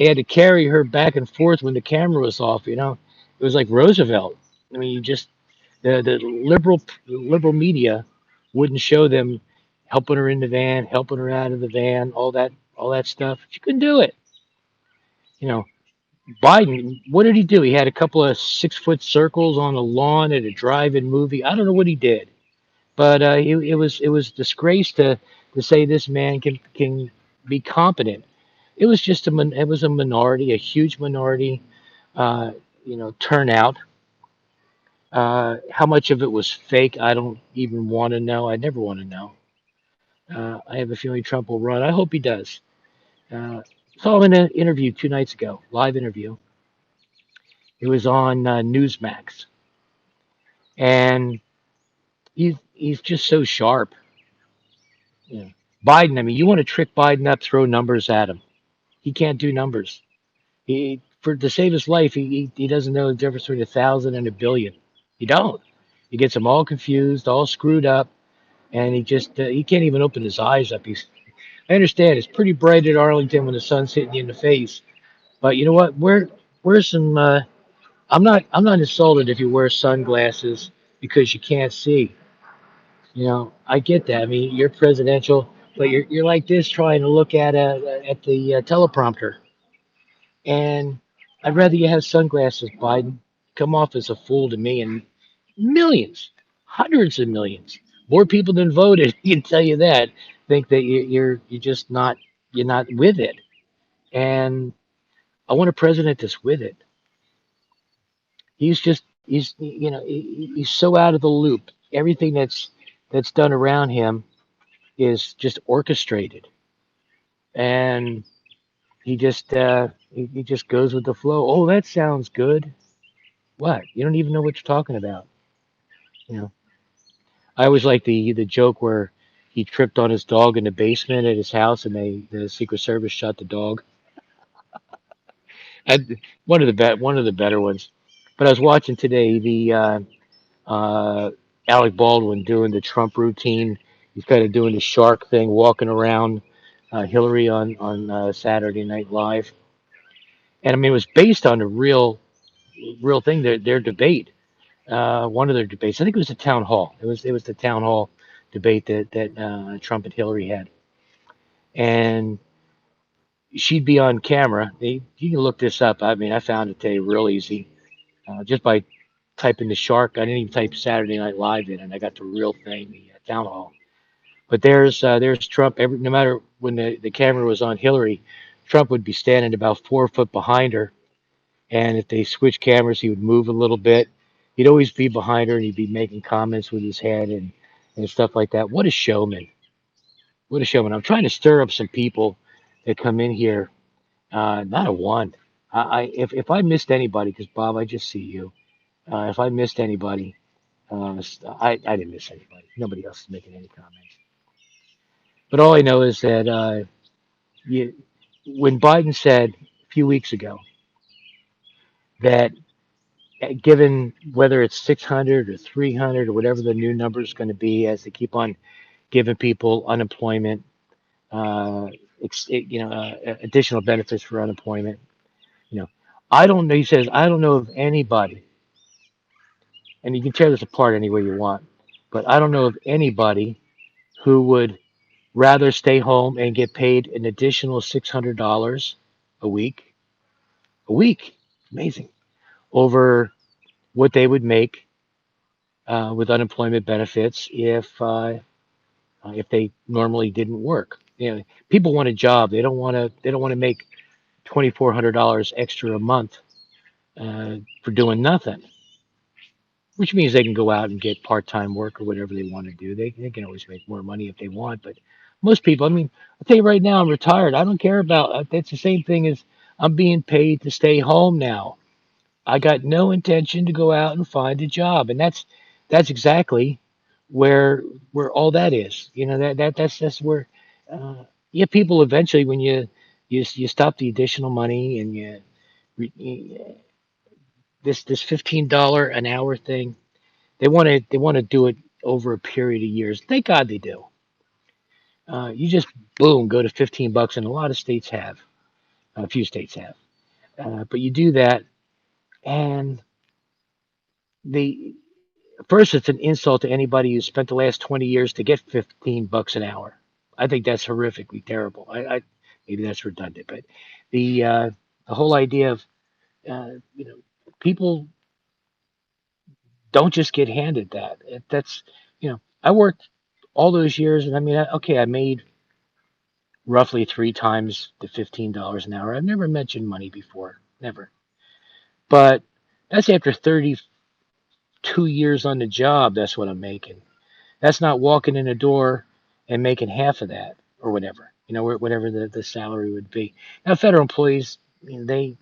had to carry her back and forth when the camera was off. It was like Roosevelt. I mean, you just the liberal media wouldn't show them helping her in the van, helping her out of the van, all that stuff. She couldn't do it. You know, Biden. What did he do? He had a couple of 6 foot circles on the lawn at a drive-in movie. I don't know what he did. But it was disgrace to say this man can be competent. It was a minority, a huge minority, uh, turnout. How much of it was fake? I don't even want to know. I never want to know. I have a feeling Trump will run. I hope he does. Saw him in an interview 2 nights ago, live interview. It was on Newsmax, and he's just so sharp. You know, Biden. I mean, you want to trick Biden up, throw numbers at him. He can't do numbers. He for to save his life, he doesn't know the difference between 1,000 and a billion. He don't. He gets them all confused, all screwed up, and he can't even open his eyes up. I understand it's pretty bright at Arlington when the sun's hitting you in the face, but you know what? Wear some. I'm not insulted if you wear sunglasses because you can't see. I get that. I mean, you're presidential, but you're like this trying to look at the teleprompter. And I'd rather you have sunglasses, Biden. Come off as a fool to me. And millions, hundreds of millions, more people than voted. I can tell you that. Think that you're just not you're not with it. And I want a president that's with it. He's so out of the loop. Everything that's done around him is just orchestrated, and he just goes with the flow. Oh, that sounds good. What? You don't even know what you're talking about. You know, I always like the joke where he tripped on his dog in the basement at his house, and the Secret Service shot the dog. I, one of the better ones. But I was watching today uh, Alec Baldwin doing the Trump routine. He's kind of doing the shark thing, walking around Hillary on Saturday Night Live, and I mean it was based on a real thing. Their debate, one of their debates. I think it was the town hall. It was the town hall debate that Trump and Hillary had, and she'd be on camera. You can look this up. I mean, I found it today real easy just by typing the shark. I didn't even type Saturday Night Live in, and I got the real thing, the town hall. But there's Trump. No matter when the camera was on Hillary, Trump would be standing about 4 foot behind her, and if they switched cameras, he would move a little bit. He'd always be behind her, and he'd be making comments with his head and stuff like that. What a showman! What a showman! I'm trying to stir up some people that come in here. Not a one. If I missed anybody, because Bob, I just see you. If I missed anybody, I didn't miss anybody. Nobody else is making any comments. But all I know is that you, when Biden said a few weeks ago that given whether it's 600 or 300 or whatever the new number is going to be as they keep on giving people unemployment, uh, additional benefits for unemployment, you know, I don't know. He says, I don't know of anybody, and you can tear this apart any way you want, but I don't know of anybody who would rather stay home and get paid an additional $600 a week, a week, amazing, over what they would make with unemployment benefits if they normally didn't work. You know, people want a job. They don't want to. They don't want to make $2,400 extra a month for doing nothing. Which means they can go out and get part-time work or whatever they want to do. They can always make more money if they want. But most people, I mean, I'll tell you right now, I'm retired. I don't care about. That's the same thing as I'm being paid to stay home now. I got no intention to go out and find a job, and that's exactly where all that is. You know that's where uh, yeah, people eventually when you stop the additional money and this $15 an hour thing, they want to do it over a period of years. Thank God they do. You just boom go to 15 bucks, and a lot of states have, a few states have, but you do that, and the first, it's an insult to anybody who spent the last 20 years to get 15 bucks an hour. I think that's horrifically terrible. Maybe that's redundant, but the uh, the whole idea of you know people don't just get handed that. That's I worked all those years, and I mean, okay, I made roughly three times the $15 an hour. I've never mentioned money before, never. But that's after 32 years on the job. That's what I'm making. That's not walking in a door and making half of that or whatever, whatever the salary would be. Now, federal employees, I mean, they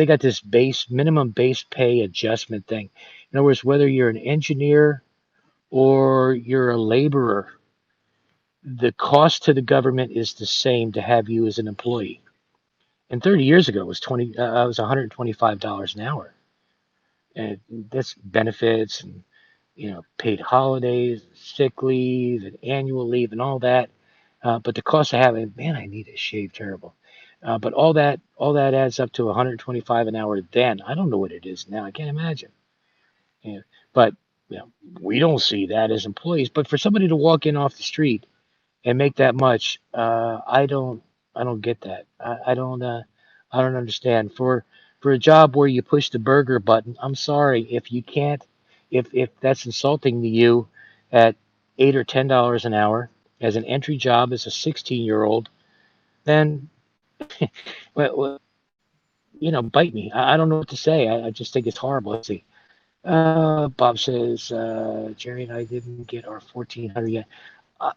got this base minimum base pay adjustment thing. In other words, whether you're an engineer or you're a laborer, the cost to the government is the same to have you as an employee. And 30 years ago, it was $125 an hour, and that's benefits and paid holidays, sick leave, and annual leave, and all that. But the cost of having, man, I need a shave terrible. But all that adds up to 125 an hour. Then I don't know what it is now. I can't imagine. Yeah. But we don't see that as employees. But for somebody to walk in off the street and make that much, I don't get that. I don't understand. For a job where you push the burger button, I'm sorry if you can't, if that's insulting to you at $8 or $10 an hour as an entry job as a 16-year-old, then well, bite me. I don't know what to say. I just think it's horrible. Let's see. Bob says Jerry and I didn't get our 1400 yet. Uh,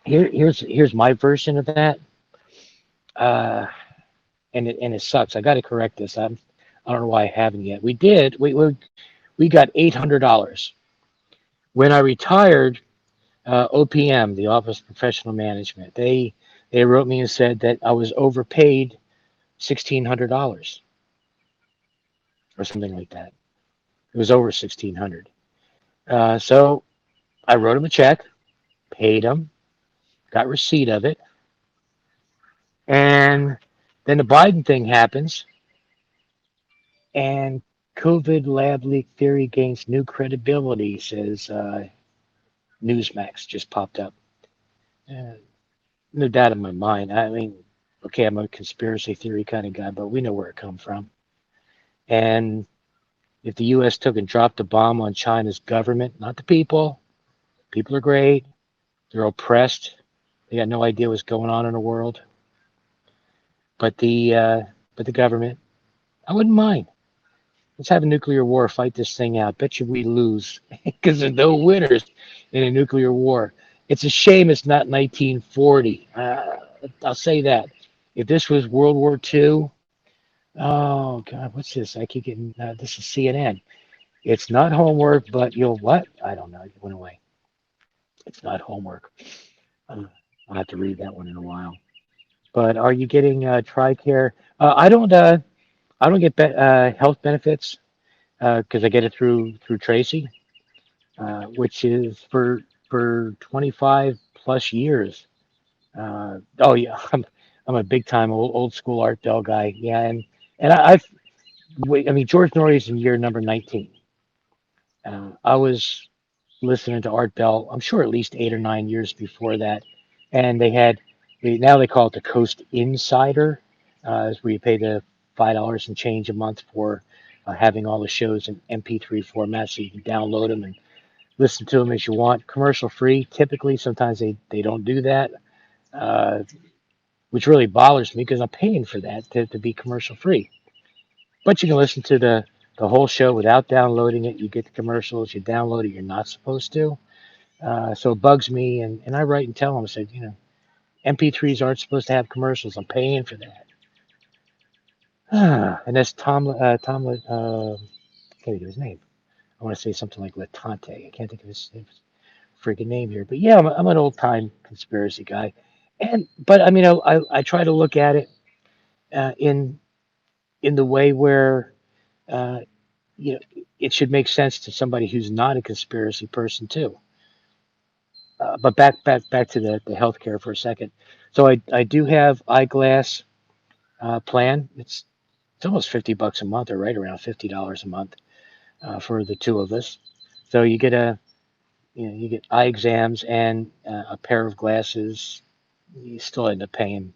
here's my version of that. Uh, and it sucks. I got to correct this. I don't know why I haven't yet. We did. We got $800 when I retired. OPM, the Office of Professional Management, they wrote me and said that I was overpaid $1,600 or something like that. It was over 1,600. So I wrote them a check, paid them, got receipt of it, and then the Biden thing happens, and COVID lab leak theory gains new credibility, says Newsmax just popped up. Uh, no doubt in my mind. I mean, okay, I'm a conspiracy theory kind of guy, but we know where it come from. And if the U.S. took and dropped a bomb on China's government, not the people are great. They're oppressed. They got no idea what's going on in the world. But the government, I wouldn't mind. Let's have a nuclear war, fight this thing out. Bet you we lose because there's no winners in a nuclear war. It's a shame it's not 1940. I'll say that. If this was World War II, oh God, what's this? I keep getting this is CNN. It's not homework, but you'll what? I don't know. It went away. It's not homework. Uh, I'll have to read that one in a while. But are you getting TRICARE? I don't get health benefits because I get it through Tracy, which is for 25 plus years. Oh yeah, I'm a big time old school Art Bell guy. Yeah, and I mean George Norrie's in year number 19. I was listening to Art Bell. I'm sure at least 8 or 9 years before that, and now they call it the Coast Insider, is where you pay the $5 and change a month for having all the shows in MP3 format, so you can download them and listen to them as you want, commercial free. Typically, sometimes they don't do that, uh, which really bothers me because I'm paying for that to be commercial free. But you can listen to the whole show without downloading it. You get the commercials, you download it, you're not supposed to. So it bugs me, and I write and tell them, I said, MP3s aren't supposed to have commercials. I'm paying for that. And that's I can't think of his name. I want to say something like Latante. I can't think of his freaking name here. But yeah, I'm an old time conspiracy guy. But I mean, I try to look at it in the way where, uh, you know, it should make sense to somebody who's not a conspiracy person too. But back to the healthcare for a second. So I do have eyeglass plan. It's almost $50 a month, or right around $50 a month for the two of us. So you get eye exams and a pair of glasses. You still end up paying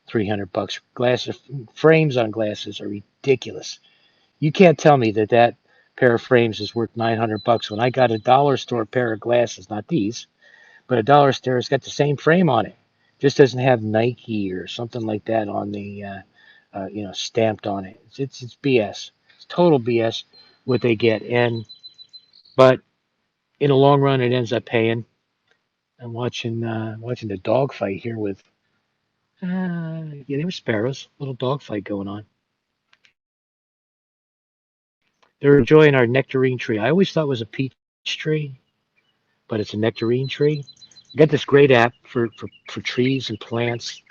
$300. Glasses frames on glasses are ridiculous. You can't tell me that pair of frames is worth $900 when I got a dollar store pair of glasses, not these, but a dollar store has got the same frame on it. Just doesn't have Nike or something like that on the stamped on it. It's BS. It's total BS what they get. But in the long run, it ends up paying. I'm watching the dog fight here with yeah, they were sparrows. Little dog fight going on. They're enjoying our nectarine tree. I always thought it was a peach tree, but it's a nectarine tree. You got this great app for trees and plants.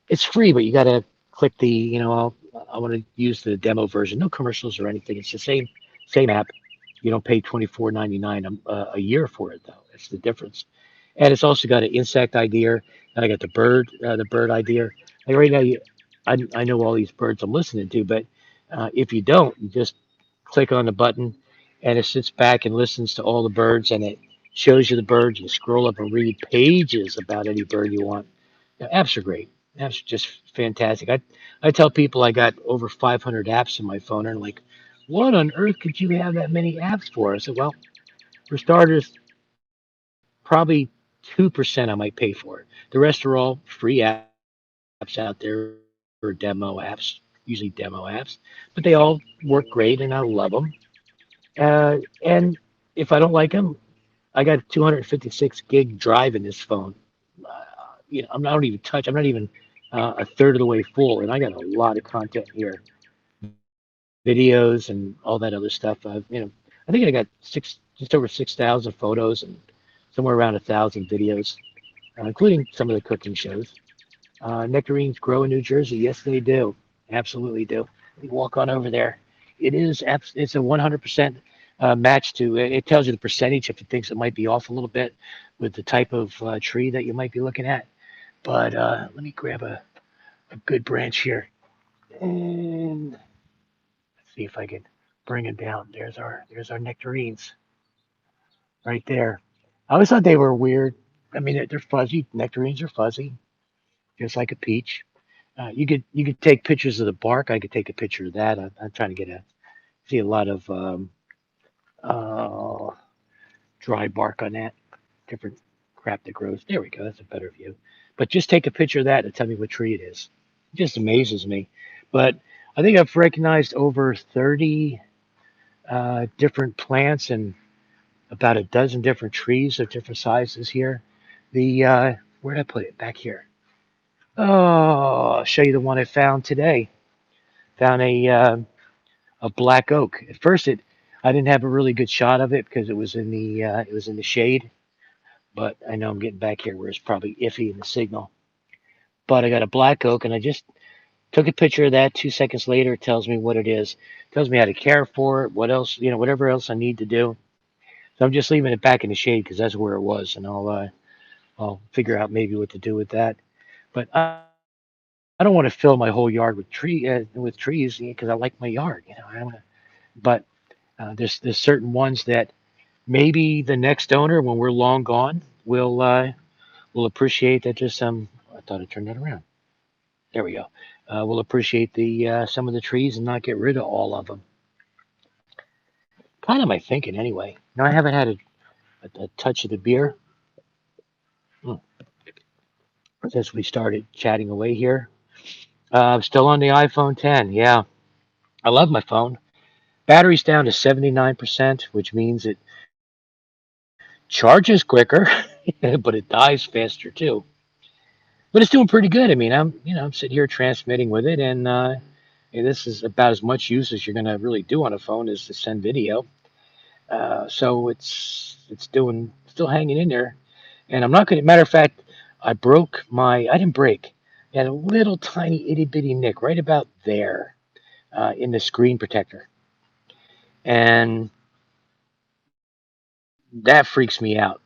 It's free, but you got to click I want to use the demo version. No commercials or anything. It's the same app. You don't pay $24.99 a year for it though. That's the difference. And it's also got an insect idea. And I got the bird idea. Like right now, I know all these birds I'm listening to, but if you don't, you just click on the button, and it sits back and listens to all the birds, and it shows you the birds. You scroll up and read pages about any bird you want. Apps are great. Apps are just fantastic. I tell people I got over 500 apps in my phone, and like, what on earth could you have that many apps for? I said, well, for starters, probably 2% I might pay for it. The rest are all free apps out there or demo apps, usually demo apps, but they all work great, and I love them. And if I don't like them, I got 256 gig drive in this phone. I don't even touch. I'm not even a third of the way full, and I got a lot of content here, videos and all that other stuff. I think I got just over 6,000 photos and somewhere around 1,000 videos, including some of the cooking shows. Nectarines grow in New Jersey. Yes, they do. Absolutely do. You walk on over there. It's a 100% match to it tells you the percentage if it thinks it might be off a little bit with the type of tree that you might be looking at. But let me grab a good branch here and see if I can bring it down. There's our nectarines right there. I always thought they were weird. I mean, they're fuzzy. Nectarines are fuzzy, just like a peach. You could take pictures of the bark. I could take a picture of that. I'm trying to see a lot of uh, dry bark on that, different crap that grows. There we go. That's a better view. But just take a picture of that and tell me what tree it is. It just amazes me. But I think I've recognized over 30 different plants and about a dozen different trees of different sizes here. The where did I put it? Back here. Oh, I'll show you the one I found today. Found a black oak. At first, I didn't have a really good shot of it because it was in the shade. But I know I'm getting back here where it's probably iffy in the signal. But I got a black oak, and I just took a picture of that. 2 seconds later, it tells me what it is. It tells me how to care for it, what else, whatever else I need to do. So I'm just leaving it back in the shade because that's where it was, and I'll figure out maybe what to do with that. But I don't want to fill my whole yard with trees because I like my yard. But there's certain ones that maybe the next owner, when we're long gone, will appreciate that. Just some. I thought I turned that around. There we go. We'll appreciate the some of the trees and not get rid of all of them. Kind of my thinking anyway. Now I haven't had a touch of the beer mm, since we started chatting away here. I'm still on the iPhone 10. Yeah, I love my phone. Battery's down to 79%, which means it charges quicker, but it dies faster too. But it's doing pretty good. I mean, I'm sitting here transmitting with it, and this is about as much use as you're going to really do on a phone is to send video. So it's doing still hanging in there. And I'm not going to. Matter of fact, I didn't break. I had a little tiny itty bitty nick right about there in the screen protector, and that freaks me out.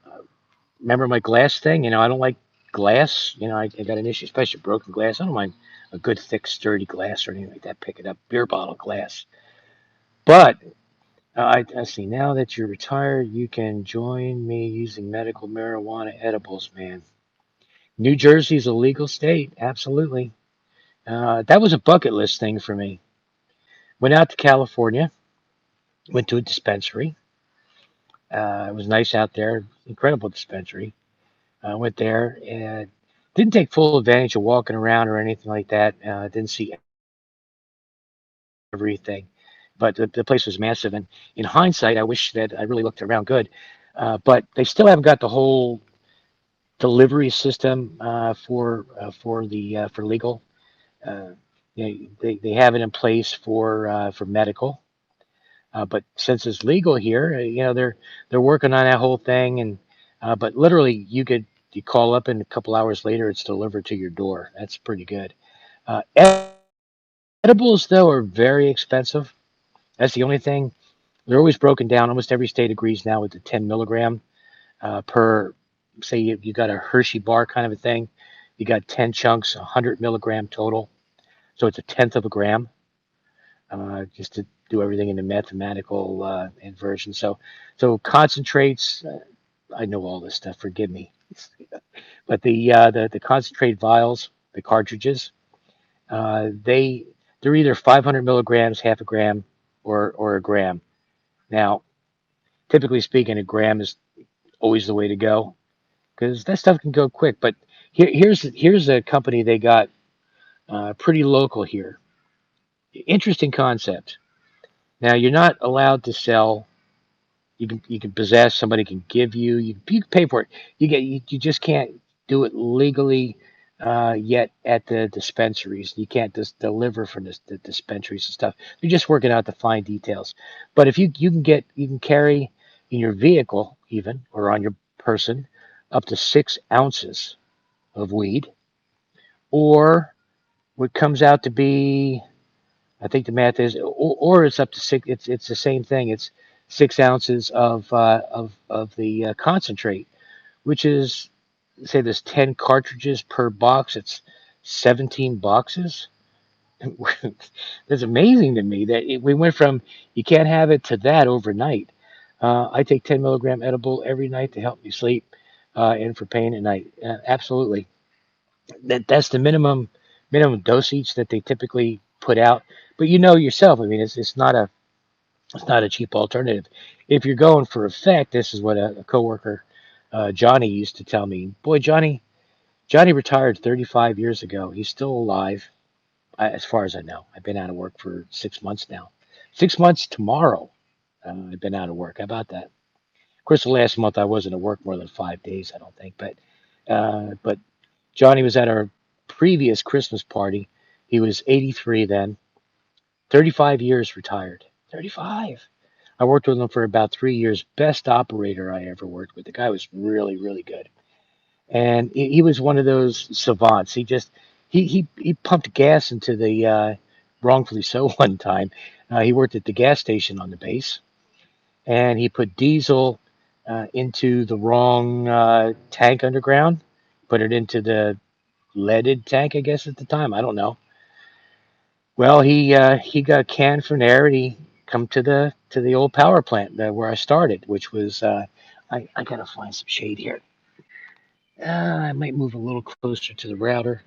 Remember my glass thing? I don't like glass. I got an issue, especially broken glass. I don't mind a good thick sturdy glass or anything like that. Pick it up, beer bottle glass. But I see now that you're retired, you can join me using medical marijuana edibles, man. New Jersey's a legal state, absolutely. That was a bucket list thing for me. Went out to California, went to a dispensary. It was nice out there, incredible dispensary. I went there and didn't take full advantage of walking around or anything like that. Didn't see everything, but the place was massive. And in hindsight, I wish that I really looked around good. But they still haven't got the whole delivery system for legal. Uh, they have it in place for medical. But since it's legal here, they're working on that whole thing, and but literally you call up and a couple hours later it's delivered to your door. That's pretty good. Edibles though are very expensive. That's the only thing. They're always broken down. Almost every state agrees now with the 10 milligram per. Say you got a Hershey bar kind of a thing. You got 10 chunks, 100 milligram total. So it's a tenth of a gram. Just to do everything in the mathematical inversion. So concentrates. I know all this stuff. Forgive me. But the concentrate vials, the cartridges, they're either 500 milligrams, half a gram, or a gram. Now, typically speaking, a gram is always the way to go because that stuff can go quick. But here's a company they got pretty local here. Interesting concept. Now you're not allowed to sell. You can possess. Somebody can give you can pay for it. You just can't do it legally yet at the dispensaries. You can't just deliver from the dispensaries and stuff. They're just working out the fine details. But if you can carry in your vehicle even or on your person up to 6 ounces of weed, or what comes out to be, I think the math is, or it's up to six. It's the same thing. It's 6 ounces of the concentrate, which is, say there's 10 cartridges per box. It's 17 boxes. That's amazing to me that we went from you can't have it to that overnight. I take 10 milligram edible every night to help me sleep and for pain at night. Absolutely, that's the minimum dosage that they typically put out. But you know yourself, I mean, it's not a cheap alternative. If you're going for effect, this is what a coworker, Johnny, used to tell me. Boy, Johnny retired 35 years ago. He's still alive, as far as I know. I've been out of work for 6 months now. 6 months tomorrow. I've been out of work. How about that? course, the last month I wasn't at work more than 5 days, I don't think. But Johnny was at our previous Christmas party. He was 83 then, 35 years retired. 35. I worked with him for about 3 years. Best operator I ever worked with. The guy was really, really good. And he was one of those savants. He pumped gas into the wrongfully so one time. He worked at the gas station on the base, and he put diesel into the wrong tank underground. Put it into the leaded tank, I guess at the time. I don't know. Well, he got canned from there, and he come to the old power plant where I started, which was I gotta find some shade here. I might move a little closer to the router.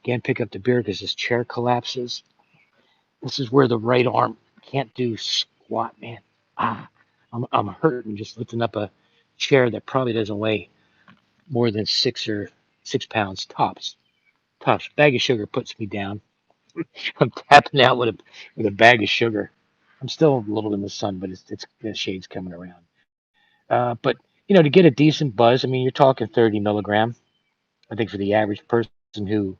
Again, pick up the beer because this chair collapses. This is where the right arm can't do squat, man. Ah, I'm hurting just lifting up a chair that probably doesn't weigh more than 6 pounds tops. Tops. Bag of sugar puts me down. I'm tapping out with a bag of sugar. I'm still a little in the sun, but it's the shade's coming around. But to get a decent buzz, I mean, you're talking 30 milligram. I think for the average person who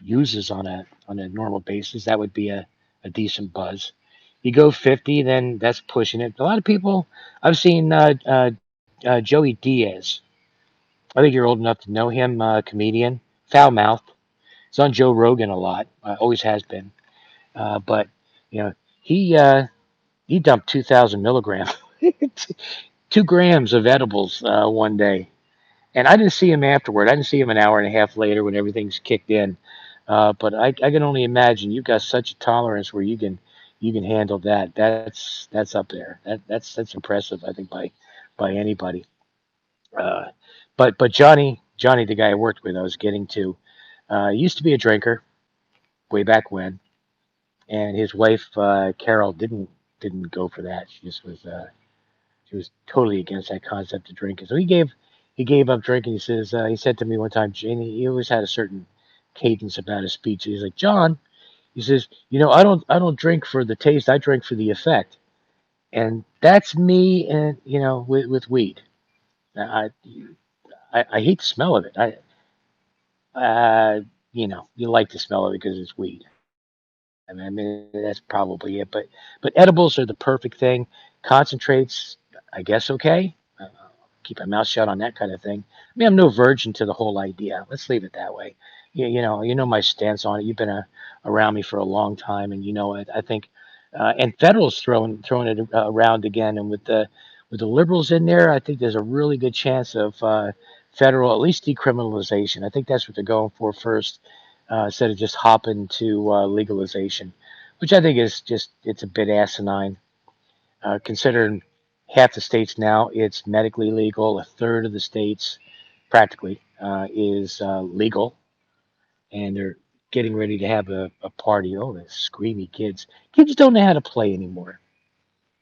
uses on a normal basis, that would be a decent buzz. You go 50, then that's pushing it. A lot of people, I've seen Joey Diaz. I think you're old enough to know him, comedian, foul mouth. He's on Joe Rogan a lot, always has been. But you know, he uh, he dumped 2,000 milligrams, 2 grams of edibles one day, and I didn't see him afterward. I didn't see him an hour and a half later when everything's kicked in. But I can only imagine you've got such a tolerance where you can handle that. That's up there. That's impressive. I think by anybody. Uh, but Johnny, the guy I worked with, I was getting to, used to be a drinker way back when, and his wife Carol didn't go for that. She was totally against that concept of drinking. So he gave up drinking. He said to me one time, Janie, he always had a certain cadence about his speech. He's like, John, he says, I don't drink for the taste. I drink for the effect, and that's me. And with weed, I, I hate the smell of it. You like the smell of it because it's weed. I mean, that's probably it. But edibles are the perfect thing. Concentrates, I guess, okay. Keep my mouth shut on that kind of thing. I mean, I'm no virgin to the whole idea. Let's leave it that way. You know my stance on it. You've been around me for a long time, and you know it. I think, and federals throwing it around again, and with the liberals in there, I think there's a really good chance of federal, at least decriminalization. I think that's what they're going for first, instead of just hopping to legalization, which I think is just it's a bit asinine. Considering half the states now it's medically legal, a third of the states practically is legal, and they're getting ready to have a party. Oh, the screamy kids! Kids don't know how to play anymore.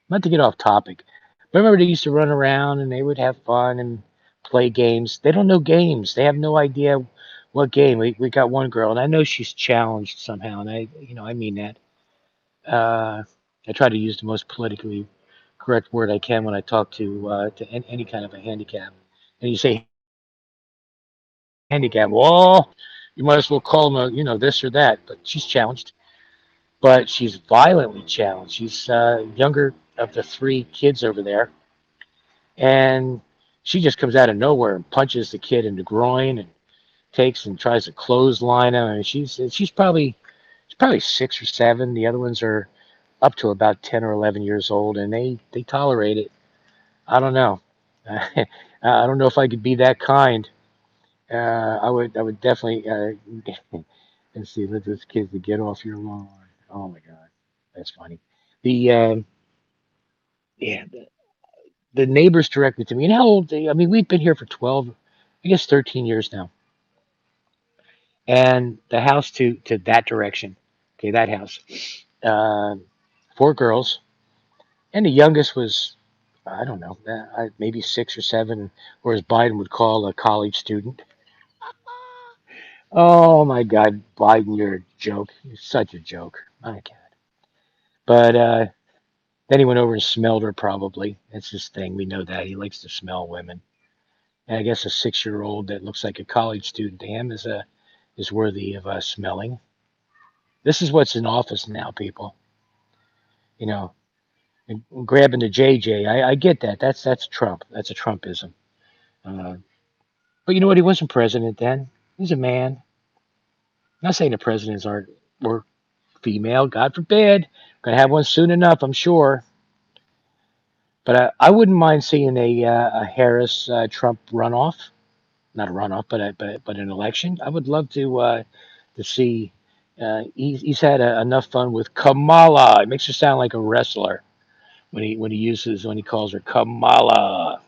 Not to get off topic, but remember they used to run around and they would have fun and play games. They don't know games. They have no idea what game. We got one girl, and I know she's challenged somehow, and I mean that. I try to use the most politically correct word I can when I talk to any kind of a handicap. And you say handicap, well, you might as well call them this or that. But she's challenged, but she's violently challenged. She's younger of the three kids over there, and she just comes out of nowhere and punches the kid in the groin and takes and tries to clothesline him. I mean, she's probably 6 or 7. The other ones are up to about 10 or 11 years old, and they tolerate it. I don't know. I don't know if I could be that kind. I would definitely let's see, let those kids to get off your lawn. Oh my God, that's funny. The yeah, the neighbors directed to me. And how old? I mean, we've been here for 12, I guess 13 years now, and the house to that direction. Okay, that house. Uh, 4 girls, and the youngest was I don't know, maybe 6 or 7, or as Biden would call a college student. Oh my God, Biden, you're a joke. You're such a joke. My God. But Then he went over and smelled her, probably. That's his thing. We know that. He likes to smell women. And I guess a 6-year-old that looks like a college student to him is worthy of smelling. This is what's in office now, people. You know, grabbing the JJ. I get that. That's Trump. That's a Trumpism. Uh, but you know what? He wasn't president then. He's a man. I'm not saying the presidents aren't or female. God forbid. Gonna have one soon enough, I'm sure. But I wouldn't mind seeing a Harris Trump runoff. Not a runoff, but an election. I would love to see. He's had enough fun with Kamala. It makes her sound like a wrestler when he calls her Kamala.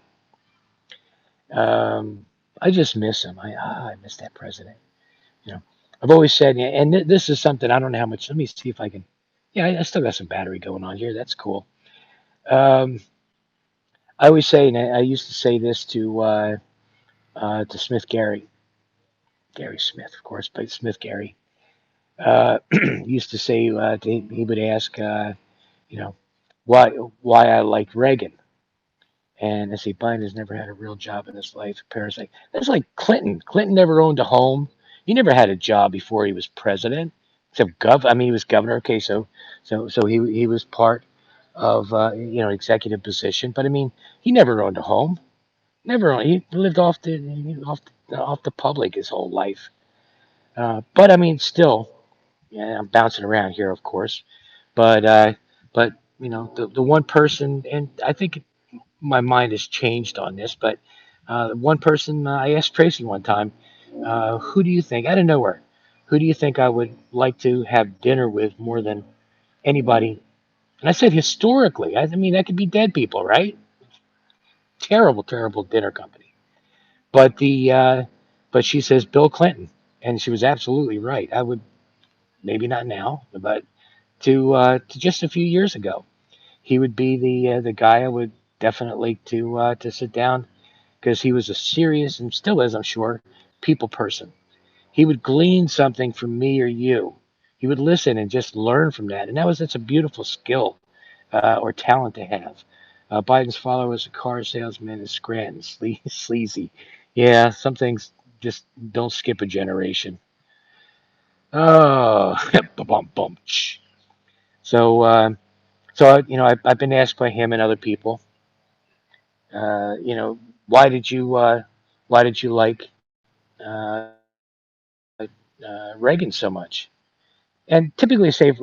Um, I just miss him. I miss that president. You know, I've always said, and this is something I don't know how much. Let me see if I can. Yeah, I still got some battery going on here. That's cool. Um, I always say, and I used to say this to Smith Gary Smith, of course, but Smith Gary. Used to say he would ask, you know, why why I liked Reagan, and I say Biden has never had a real job in his life. Parasite. That's like Clinton. Clinton never owned a home. He never had a job before he was president. Except I mean, he was governor. Okay, so he was part of executive position. But I mean, he never owned a home. Never owned. He lived off the public his whole life. But I mean, still, yeah, I'm bouncing around here, of course. But but the one person, and I think my mind has changed on this, but one person I asked Tracy one time, who do you think, out of nowhere, who do you think I would like to have dinner with more than anybody? And I said historically. I mean, that could be dead people, right? Terrible, terrible dinner company. But but she says Bill Clinton, and she was absolutely right. I would maybe not now, but to just a few years ago, he would be the guy I would definitely to sit down because he was a serious and still is, I'm sure, people person. He would glean something from me or you. He would listen and just learn from that, and that's a beautiful skill or talent to have. Biden's father was a car salesman in Scranton, sleazy. Yeah, some things just don't skip a generation. Oh, bum bum. So, I've been asked by him and other people, you know, why did you, uh, why did you like Reagan so much? And typically, I say,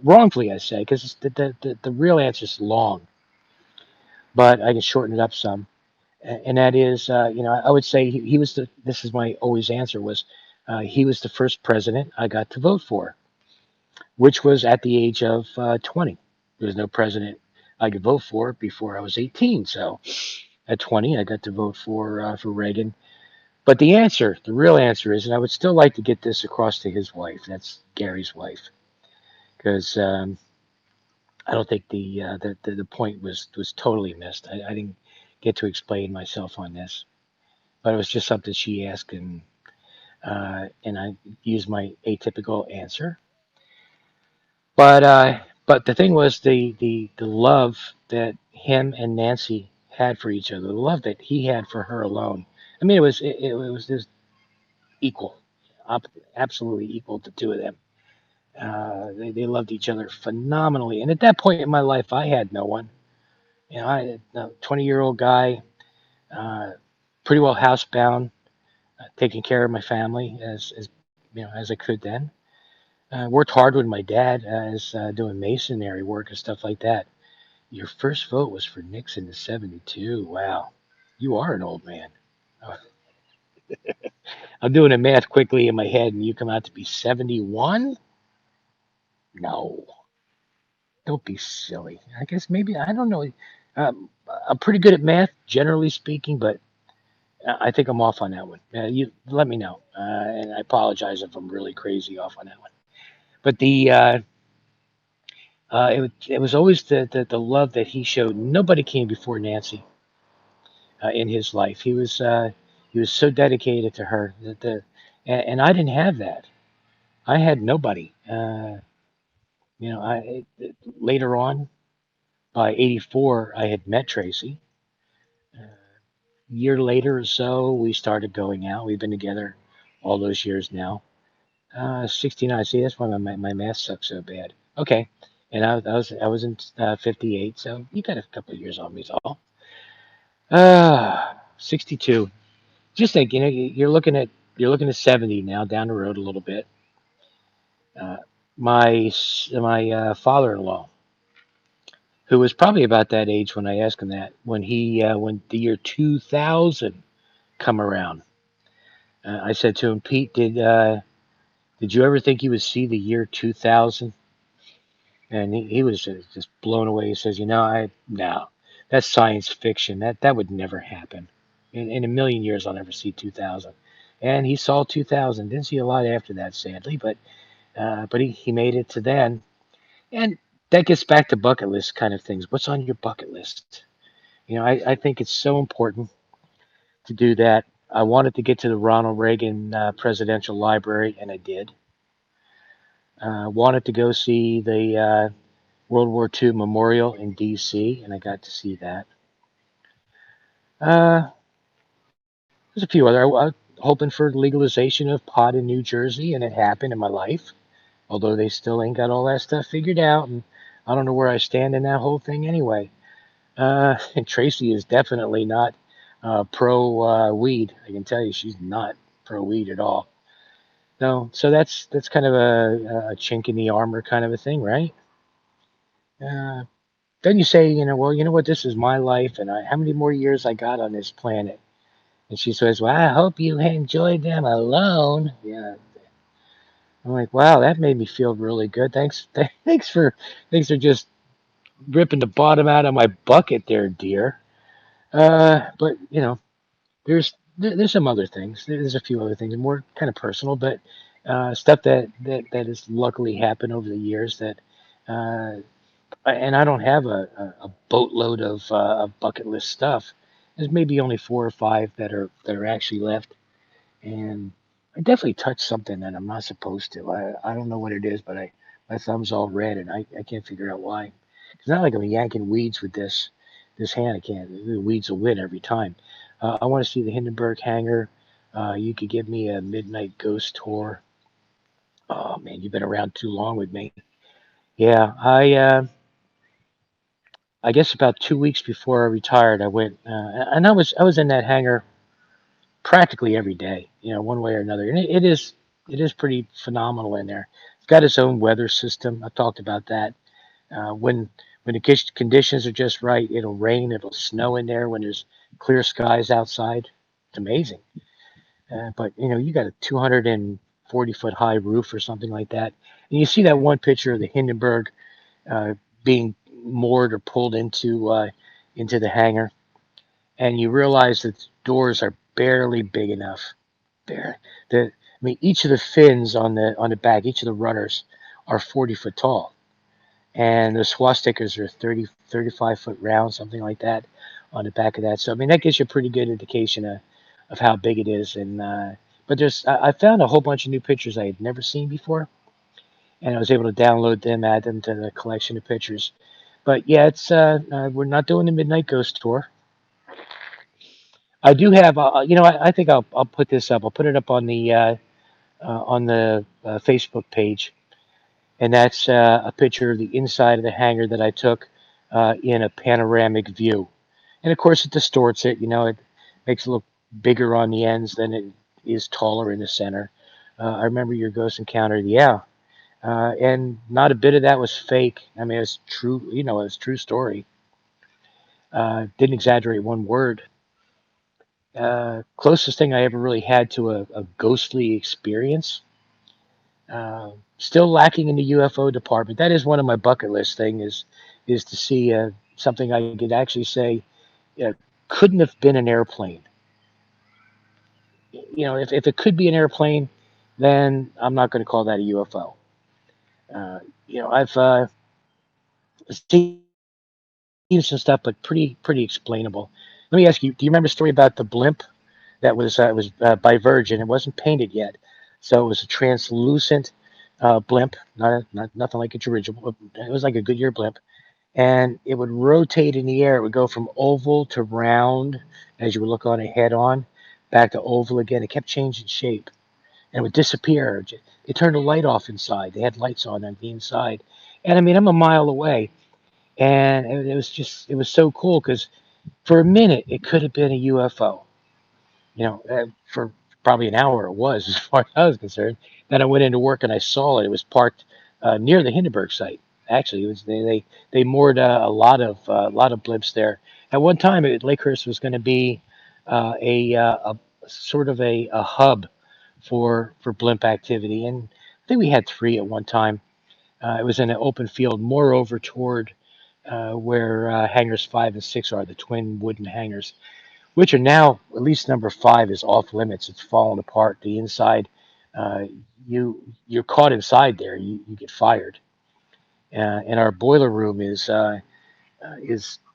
wrongfully, I say, because the real answer is long, but I can shorten it up some, and that is, I would say he was the. This is my always answer was, he was the first president I got to vote for, which was at the age of 20. There was no president I could vote for before I was 18, so at 20, I got to vote for Reagan. But the real answer is, and I would still like to get this across to his wife. That's Gary's wife, because I don't think the point was totally missed. I didn't get to explain myself on this, but it was just something she asked, and I used my atypical answer. But the thing was the love that him and Nancy had for each other, the love that he had for her alone. I mean, it was just equal, absolutely equal, the two of them. They loved each other phenomenally, and at that point in my life, I had no one. I a 20-year-old guy, uh, pretty well housebound, taking care of my family as I could then. Worked hard with my dad as doing masonry work and stuff like that. Your first vote was for Nixon in '72. Wow, you are an old man. Uh, I'm doing the math quickly in my head, and you come out to be 71? No, don't be silly. I guess maybe, I don't know. I'm pretty good at math, generally speaking, but I think I'm off on that one. You let me know, and I apologize if I'm really crazy off on that one. But it was always the love that he showed. Nobody came before Nancy in his life. He was so dedicated to her and I didn't have that. I had nobody. I later on. By 84, I had met Tracy. A year later or so, we started going out. We've been together all those years now. 69. See, that's why my math sucks so bad. Okay. And I was in 58, so you got a couple of years on me, is all. 62. Just think, you're looking at 70 now, down the road a little bit. Uh, my father-in-law, who was probably about that age when I asked him that, when the year 2000 come around, I said to him, Pete, did you ever think you would see the year 2000? And he was just blown away. He says, no, that's science fiction. That would never happen. In a million years, I'll never see 2000. And he saw 2000. Didn't see a lot after that, sadly, but he made it to then. And that gets back to bucket list kind of things. What's on your bucket list? I think it's so important to do that. I wanted to get to the Ronald Reagan Presidential Library, and I did. Wanted to go see the World War II Memorial in D.C., and I got to see that. There's a few other. I was hoping for legalization of pot in New Jersey, and it happened in my life. Although they still ain't got all that stuff figured out, and I don't know where I stand in that whole thing anyway. And Tracy is definitely not pro weed. I can tell you, she's not pro weed at all. No, so that's kind of a chink in the armor kind of a thing, right? Uh, then you say, well, you know what? This is my life, and how many more years I got on this planet? And she says, well, I hope you enjoyed them alone. Yeah, I'm like, wow, that made me feel really good. Thanks, thanks for just ripping the bottom out of my bucket there, dear. But there's some other things. There's a few other things, more kind of personal, but stuff that has luckily happened over the years that, uh, and I don't have a boatload of bucket list stuff. There's maybe only four or five that are actually left, and I definitely touched something that I'm not supposed to. I don't know what it is, but my thumb's all red, and I can't figure out why. It's not like I'm yanking weeds with this hand. I can't. The weeds will win every time. I want to see the Hindenburg hangar. You could give me a midnight ghost tour. Oh man, you've been around too long with me. Yeah, I guess about 2 weeks before I retired, I went, and I was in that hangar practically every day, one way or another. And it is pretty phenomenal in there. It's got its own weather system. I talked about that. When the conditions are just right, it'll rain, it'll snow in there when there's clear skies outside. It's amazing. But you got a 240-foot high roof or something like that, and you see that one picture of the Hindenburg uh, being moored or pulled into the hangar, and you realize that the doors are barely big enough. Bare. Each of the fins on the back, each of the runners are 40 foot tall, and the swastikas are 35 foot round, something like that, on the back of that. So that gives you a pretty good indication of how big it is. And but I found a whole bunch of new pictures I had never seen before, and I was able to download them, add them to the collection of pictures. But yeah, it's we're not doing the Midnight Ghost tour. I do have, I think I'll put this up. I'll put it up on the Facebook page, and that's a picture of the inside of the hangar that I took in a panoramic view. And of course, it distorts it. It makes it look bigger on the ends than it is taller in the center. I remember your ghost encounter, yeah, and not a bit of that was fake. It's true. It's true story. Didn't exaggerate one word. Closest thing I ever really had to a ghostly experience. Still lacking in the UFO department. That is one of my bucket list thing is to see something I could actually say uh, couldn't have been an airplane. If it could be an airplane, then I'm not going to call that a UFO. Uh, I've seen some stuff, but pretty explainable. Let me ask you: do you remember a story about the blimp that was by Virgin? It wasn't painted yet, so it was a translucent blimp, not nothing like a dirigible. It was like a Goodyear blimp, and it would rotate in the air. It would go from oval to round as you would look on it head on, back to oval again. It kept changing shape and it would disappear. They turned the light off inside. They had lights on the inside. And I mean, I'm a mile away. And it was just, it was so cool because for a minute, it could have been a UFO. For probably an hour it was, as far as I was concerned. Then I went into work and I saw it. It was parked near the Hindenburg site. Actually, it was they moored a lot of blimps there. At one time, Lakehurst was going to be a sort of a hub for blimp activity, and I think we had three at one time. It was in an open field, more over toward where hangars 5 and 6 are, the twin wooden hangars, which are now at least number 5 is off limits. It's fallen apart. The inside, uh, you're caught inside there. You get fired. And our boiler room is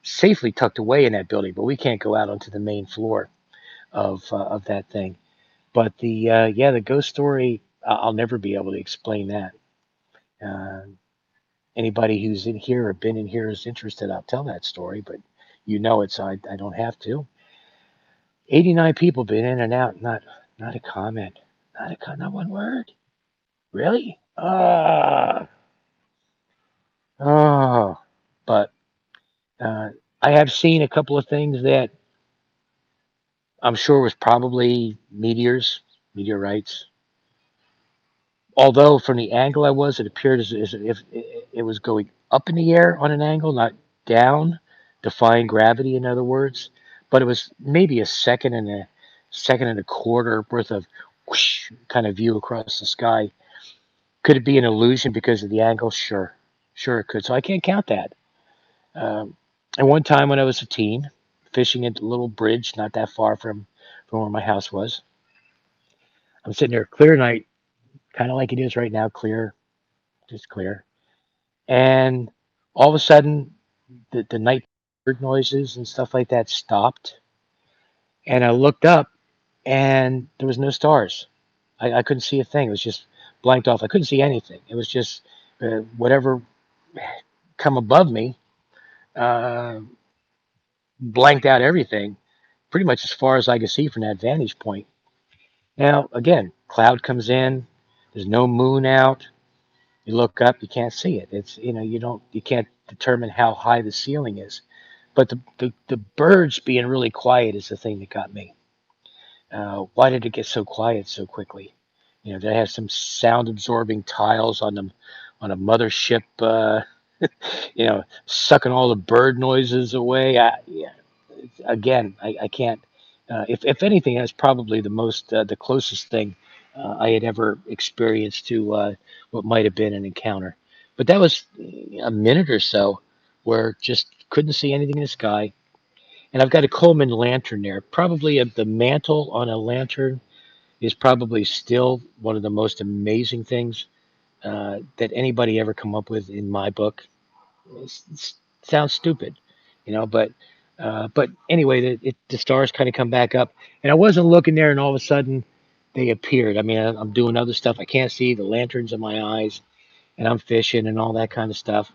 safely tucked away in that building, but we can't go out onto the main floor of that thing. But the ghost story, I'll never be able to explain that. Uh, Anybody who's in here or been in here is interested, I'll tell that story. But it's I don't have to. 89 people been in and out. Not a comment. Not one word. Really? Oh. But uh, I have seen a couple of things that I'm sure was probably meteorites. Although from the angle I was, it appeared as if it was going up in the air on an angle, not down, defying gravity, in other words. But it was maybe a second and a quarter worth of whoosh kind of view across the sky. Could it be an illusion because of the angle? Sure it could. So I can't count that. And one time when I was a teen, fishing at a little bridge not that far from where my house was, I'm sitting there, clear night, kind of like it is right now, clear, just clear. And all of a sudden, the night bird noises and stuff like that stopped. And I looked up, and there was no stars. I couldn't see a thing. It was just blanked off. I couldn't see anything. It was just whatever come above me uh, blanked out everything, pretty much as far as I could see from that vantage point. Now, again, cloud comes in. There's no moon out. You look up, you can't see it. It's you can't determine how high the ceiling is. But the birds being really quiet is the thing that got me. Why did it get so quiet so quickly? Did I have some sound absorbing tiles on a mothership? Sucking all the bird noises away. Yeah, again, I can't. If anything, that's probably the closest thing I had ever experienced to what might have been an encounter. But that was a minute or so where just couldn't see anything in the sky. And I've got a Coleman lantern there. Probably the mantle on a lantern is probably still one of the most amazing things that anybody ever come up with in my book. It sounds stupid, but anyway, the stars kind of come back up, and I wasn't looking there, and all of a sudden they appeared. I mean, I'm doing other stuff. I can't see the lanterns in my eyes, and I'm fishing and all that kind of stuff.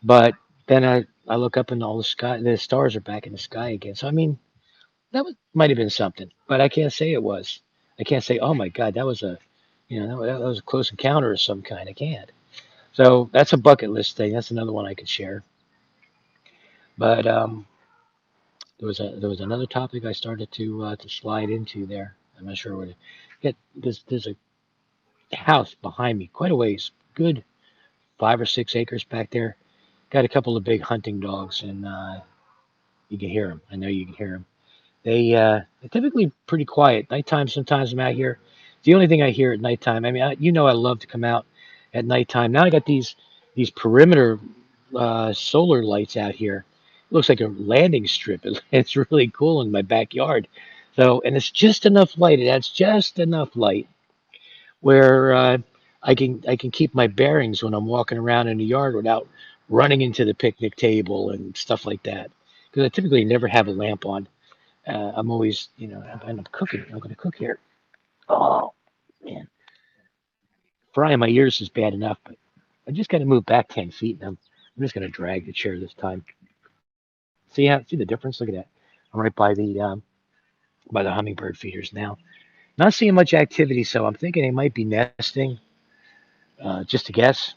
But then I look up and all the stars are back in the sky again. So I mean, might have been something, but I can't say it was. I can't say, oh my God, that was that was a close encounter of some kind. I can't. So that's a bucket list thing. That's another one I could share. But there was another topic I started to slide into there. I'm not sure what it. There's a house behind me, quite a ways, good 5 or 6 acres back there. Got a couple of big hunting dogs, and you can hear them. I know you can hear them. They're typically pretty quiet. Nighttime, sometimes I'm out here. It's the only thing I hear at nighttime. I mean, I love to come out at nighttime. Now I got these perimeter solar lights out here. It looks like a landing strip. It's really cool in my backyard. So, and it's just enough light. It adds just enough light where I can keep my bearings when I'm walking around in the yard without running into the picnic table and stuff like that. Because I typically never have a lamp on. I'm always, I'm cooking. I'm going to cook here. Oh, man. Frying my ears is bad enough, but I just got to move back 10 feet and I'm I'm just going to drag the chair this time. See the difference? Look at that. I'm right by the hummingbird feeders now. Not seeing much activity, so I'm thinking they might be nesting. Just a guess.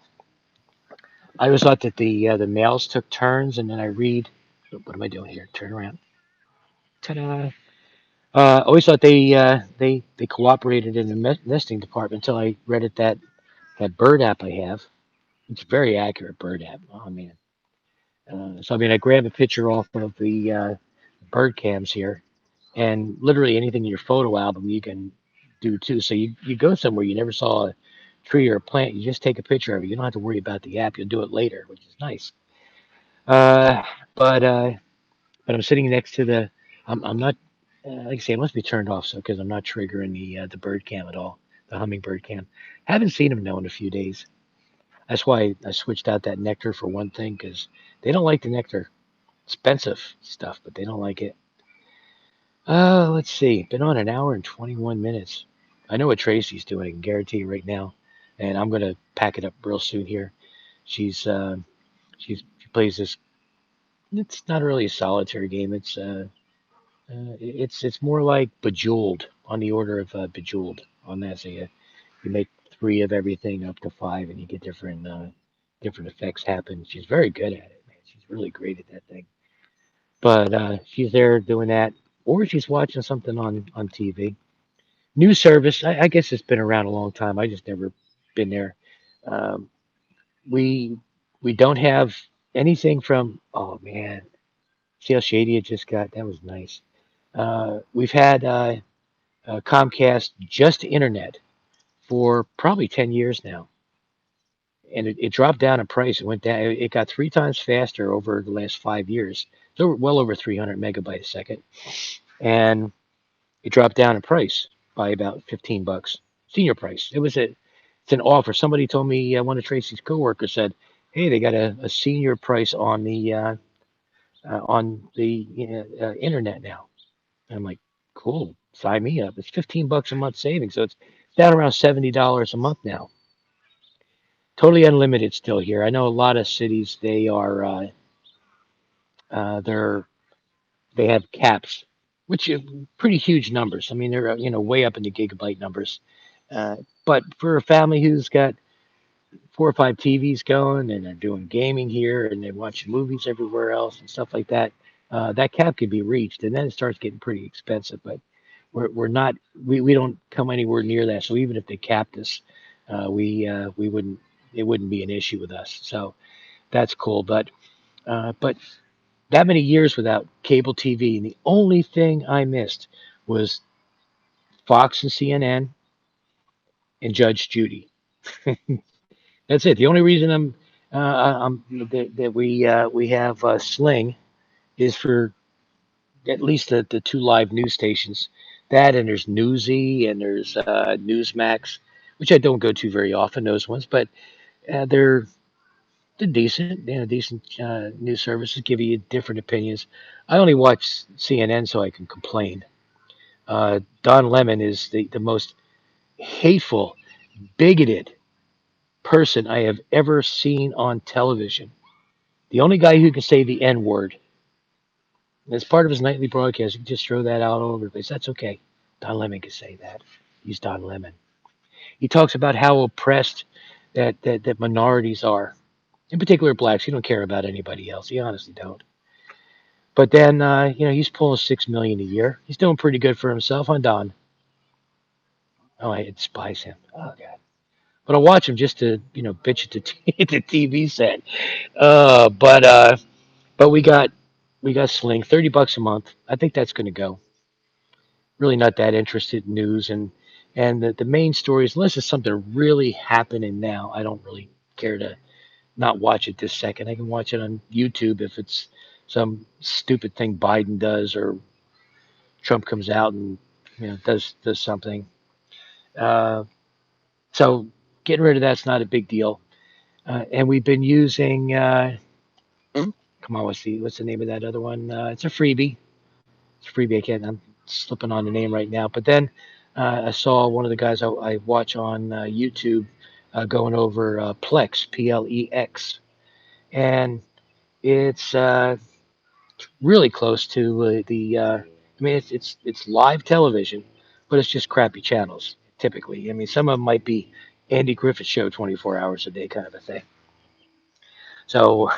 I always thought that the males took turns, and then I read. What am I doing here? Turn around. Ta-da! Always thought they cooperated in the nesting department until I read it that bird app I have. It's a very accurate bird app. Oh man. So I mean, I grab a picture off of the bird cams here, and literally anything in your photo album you can do too. So you go somewhere you never saw a tree or a plant, you just take a picture of it. You don't have to worry about the app. You'll do it later, which is nice. Uh, but uh, but I'm sitting next to the. I'm not like I say, it must be turned off so because I'm not triggering the bird cam at all, the hummingbird cam. Haven't seen them now in a few days. That's why I switched out that nectar for one thing because they don't like the nectar. Expensive stuff, but they don't like it. Let's see. Been on an hour and 21 minutes. I know what Tracy's doing. I can guarantee you right now, and I'm gonna pack it up real soon here. She's she plays this. It's not really a solitary game. It's more like Bejeweled on the order of Bejeweled on that. So you make three of everything up to five, and you get different effects happen. She's very good at it, man. She's really great at that thing. But she's there doing that, or she's watching something on TV. News service. I guess it's been around a long time. I just never been there. Um, we we don't have anything from. Oh man, see how shady it just got. That was nice. We've had Comcast just internet for probably 10 years now, and it dropped down in price. It went down. It got three times faster over the last 5 years. So well over 300 megabytes a second, and it dropped down in price by about $15. Senior price. It's an offer. Somebody told me one of Tracy's coworkers said, "Hey, they got a senior price on the internet now." And I'm like, "Cool, sign me up." It's $15 a month savings, so it's down around $70 a month now. Totally unlimited still here. I know a lot of cities they're they have caps, which are pretty huge numbers. I mean, they're way up in the gigabyte numbers. But for a family who's got four or five TVs going and they're doing gaming here and they're watching movies everywhere else and stuff like that, that cap can be reached, and then it starts getting pretty expensive. But we're not we don't come anywhere near that. So even if they capped us, we wouldn't it wouldn't be an issue with us. So that's cool. But that many years without cable TV, and the only thing I missed was Fox and CNN and Judge Judy. That's it. The only reason we have Sling is for at least the two live news stations. That and there's Newsy and there's Newsmax, which I don't go to very often. Those ones, but uh, they're they're decent. Decent news services give you different opinions. I only watch CNN so I can complain. Don Lemon is the most hateful, bigoted person I have ever seen on television. The only guy who can say the N word. As part of his nightly broadcast, you can just throw that out all over the place. That's okay. Don Lemon can say that. He's Don Lemon. He talks about how oppressed that minorities are, in particular blacks. He don't care about anybody else. He honestly don't. But then, he's pulling 6 million a year. He's doing pretty good for himself, huh, Don? Oh, I despise him. Oh God. But I'll watch him just to, bitch at the TV set. But we got Sling, $30 a month. I think that's going to go. Really not that interested in news and the main stories, unless it's something really happening now. I don't really care to not watch it this second. I can watch it on YouTube if it's some stupid thing Biden does or Trump comes out and does something. Uh, so getting rid of that's not a big deal. And we've been using. Come on, what's the name of that other one? It's a freebie. It's a freebie. I'm slipping on the name right now. But then I saw one of the guys I watch on YouTube going over Plex, Plex, and it's really close to the. I mean, it's live television, but it's just crappy channels typically. I mean, some of them might be Andy Griffith Show 24 hours a day kind of a thing. So,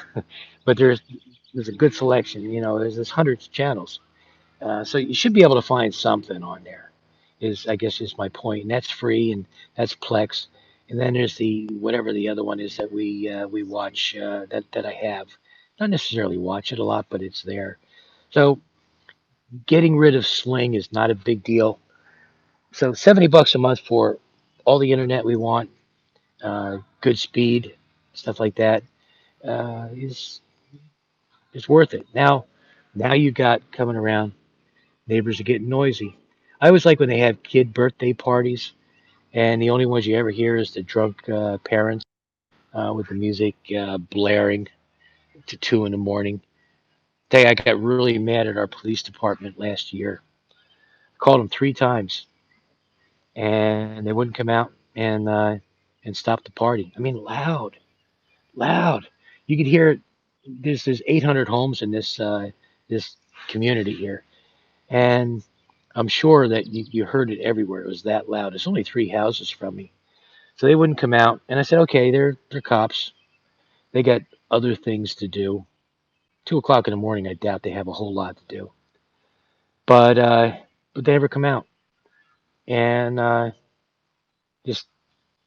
but there's a good selection. There's hundreds of channels. So you should be able to find something on there. Is I guess is my point, and that's free, and that's Plex. And then there's the whatever the other one is that we watch that I have. Not necessarily watch it a lot, but it's there. So getting rid of Sling is not a big deal. So $70 a month for all the internet we want, good speed, stuff like that, is worth it. Now you got coming around. Neighbors are getting noisy. I always like when they have kid birthday parties, and the only ones you ever hear is the drunk parents with the music blaring to 2 in the morning. Day I got really mad at our police department last year. Called them 3 times, and they wouldn't come out and stop the party. I mean, loud, loud. You could hear it. There's 800 homes in this community here, and I'm sure that you heard it everywhere. It was that loud. It's only 3 houses from me. So they wouldn't come out. And I said, okay, they're cops. They got other things to do. 2 o'clock in the morning, I doubt they have a whole lot to do. But they never come out. And just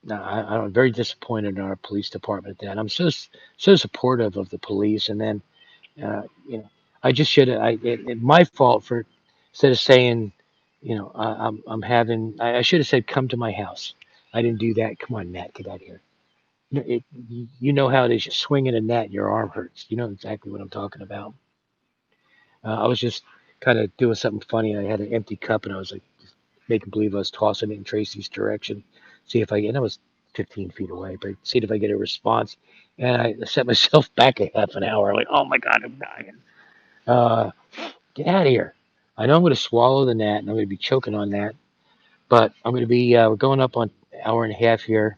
no, I'm very disappointed in our police department. That I'm so supportive of the police, and then uh, you know I just should have. It my fault for instead of saying, I'm having. I should have said, come to my house. I didn't do that. Come on, Matt, get out of here. It, you know how it is. You swing at a net, and your arm hurts. You know exactly what I'm talking about. I was just kind of doing something funny. I had an empty cup, and I was like making believe I was tossing it in Tracy's direction, see if I get. And I was 15 feet away, but see if I get a response. And I set myself back a half an hour. I'm like, oh my god, I'm dying. Uh, get out of here. I know I'm going to swallow the gnat, and I'm going to be choking on that. But I'm going to be. We're going up on an hour and a half here.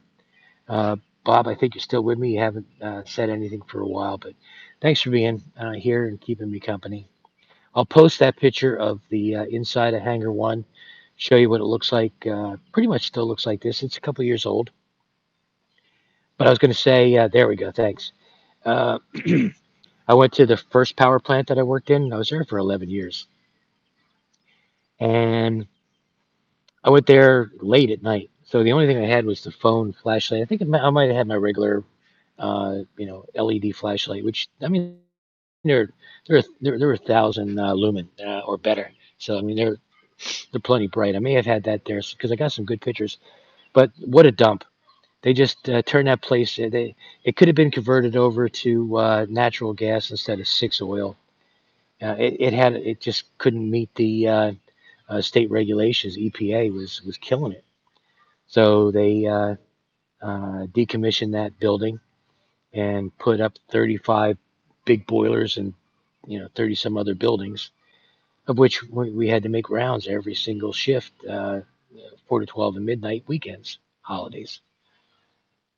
Uh, Bob, I think you're still with me. You haven't said anything for a while, but thanks for being here and keeping me company. I'll post that picture of the inside of Hangar One, show you what it looks like. Pretty much still looks like this. It's a couple years old. But I was going to say, there we go. Thanks. Uh, I went to the first power plant that I worked in. I was there for 11 years. And I went there late at night. So the only thing I had was the phone flashlight. I think I might have had my regular, LED flashlight, which, I mean, they're 1,000 lumen or better. So, I mean, they're plenty bright. I may have had that there because I got some good pictures. But what a dump! They just turned that place. It could have been converted over to natural gas instead of 6 oil. It just couldn't meet the state regulations. EPA was killing it. So they decommissioned that building and put up 35 big boilers and 30 some other buildings, of which we had to make rounds every single shift, 4 to 12 and midnight, weekends, holidays.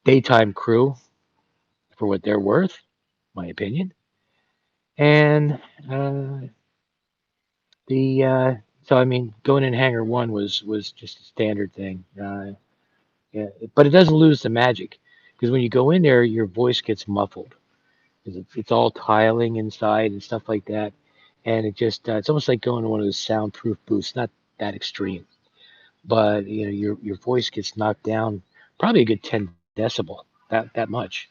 Daytime crew for what they're worth, my opinion. And uh, the so I mean, going in Hangar One was just a standard thing. Yeah, but it doesn't lose the magic because when you go in there, your voice gets muffled because it's all tiling inside and stuff like that, and it's almost like going to one of those soundproof booths. Not that extreme, but your voice gets knocked down probably a good 10 decibel, that much.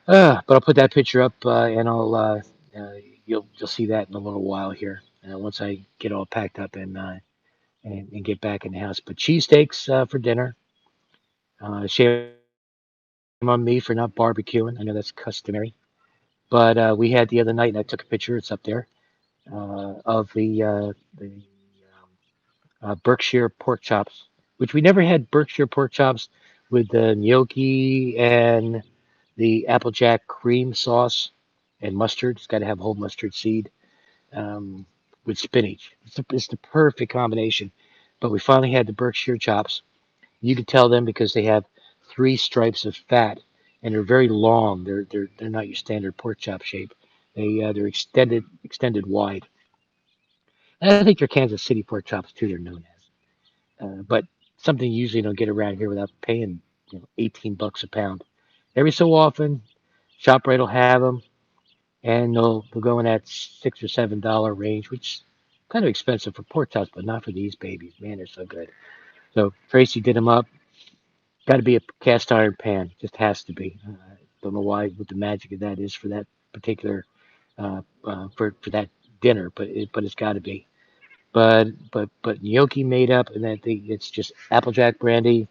But I'll put that picture up, and you'll see that in a little while here. Once I get all packed up and get back in the house. But cheesesteaks for dinner. Shame on me for not barbecuing. I know that's customary. But we had the other night, and I took a picture. It's up there of the Berkshire pork chops, which we never had Berkshire pork chops with the gnocchi and the Applejack cream sauce and mustard. It's got to have whole mustard seed um, with spinach. It's the perfect combination. But we finally had the Berkshire chops. You could tell them because they have 3 stripes of fat, and they're very long. They're not your standard pork chop shape. They're extended wide. And I think they're Kansas City pork chops too. They're known as, but something you usually don't get around here without paying 18 bucks a pound. Every so often, ShopRite will have them, and they'll go in that $6 or $7 range, which is kind of expensive for pork chops, but not for these babies. Man, they're so good. So Tracy did them up. Got to be a cast iron pan. Just has to be. Don't know why, what the magic of that is for that particular for that dinner, but it's got to be. But gnocchi made up, and that thing, it's just applejack brandy,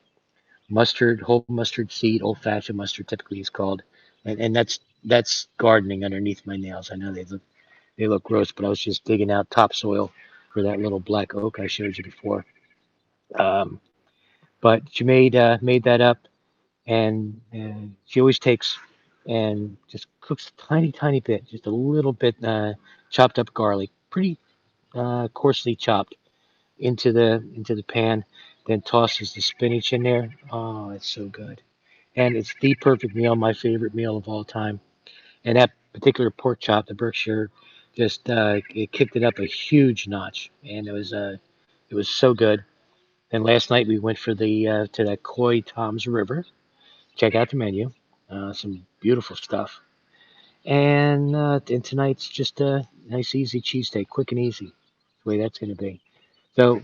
mustard, whole mustard seed, old fashioned mustard typically is called, and that's gardening underneath my nails. I know they look gross, but I was just digging out topsoil for that little black oak I showed you before. Um, but she made that up, and she always takes and just cooks a tiny bit, just a little bit chopped up garlic, pretty coarsely chopped into the pan, then tosses the spinach in there. Oh, it's so good, and it's the perfect meal, my favorite meal of all time. And that particular pork chop, the Berkshire, just it kicked it up a huge notch, and it was so good. And last night we went for the to that Coy Tom's River. Check out the menu, some beautiful stuff. And tonight's just a nice easy cheesesteak, quick and easy. The way that's going to be. So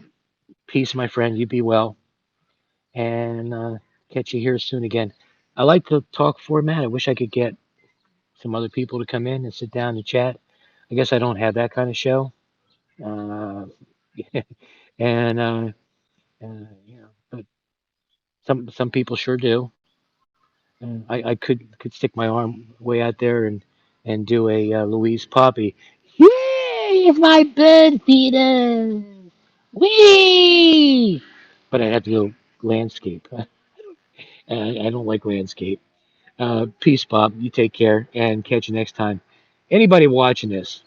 peace, my friend. You be well, and catch you here soon again. I like the talk format. I wish I could get some other people to come in and sit down and chat. I guess I don't have that kind of show, uh, and but some people sure do. I could stick my arm way out there and do a Louise Poppy. Yay! It's my bird feeder. Whee! But I'd have to go landscape. I don't like landscape. Peace, Bob. You take care and catch you next time. Anybody watching this,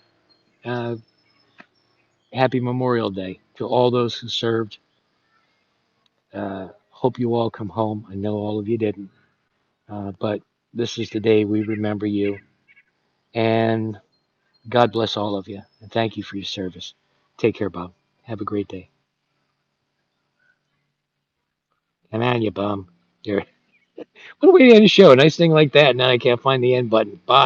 uh, happy Memorial Day to all those who served. Hope you all come home. I know all of you didn't, but this is the day we remember you. And God bless all of you. And thank you for your service. Take care, Bob. Have a great day. Come on, you bum. You're, what a way to end the show. A nice thing like that. Now I can't find the end button. Bye.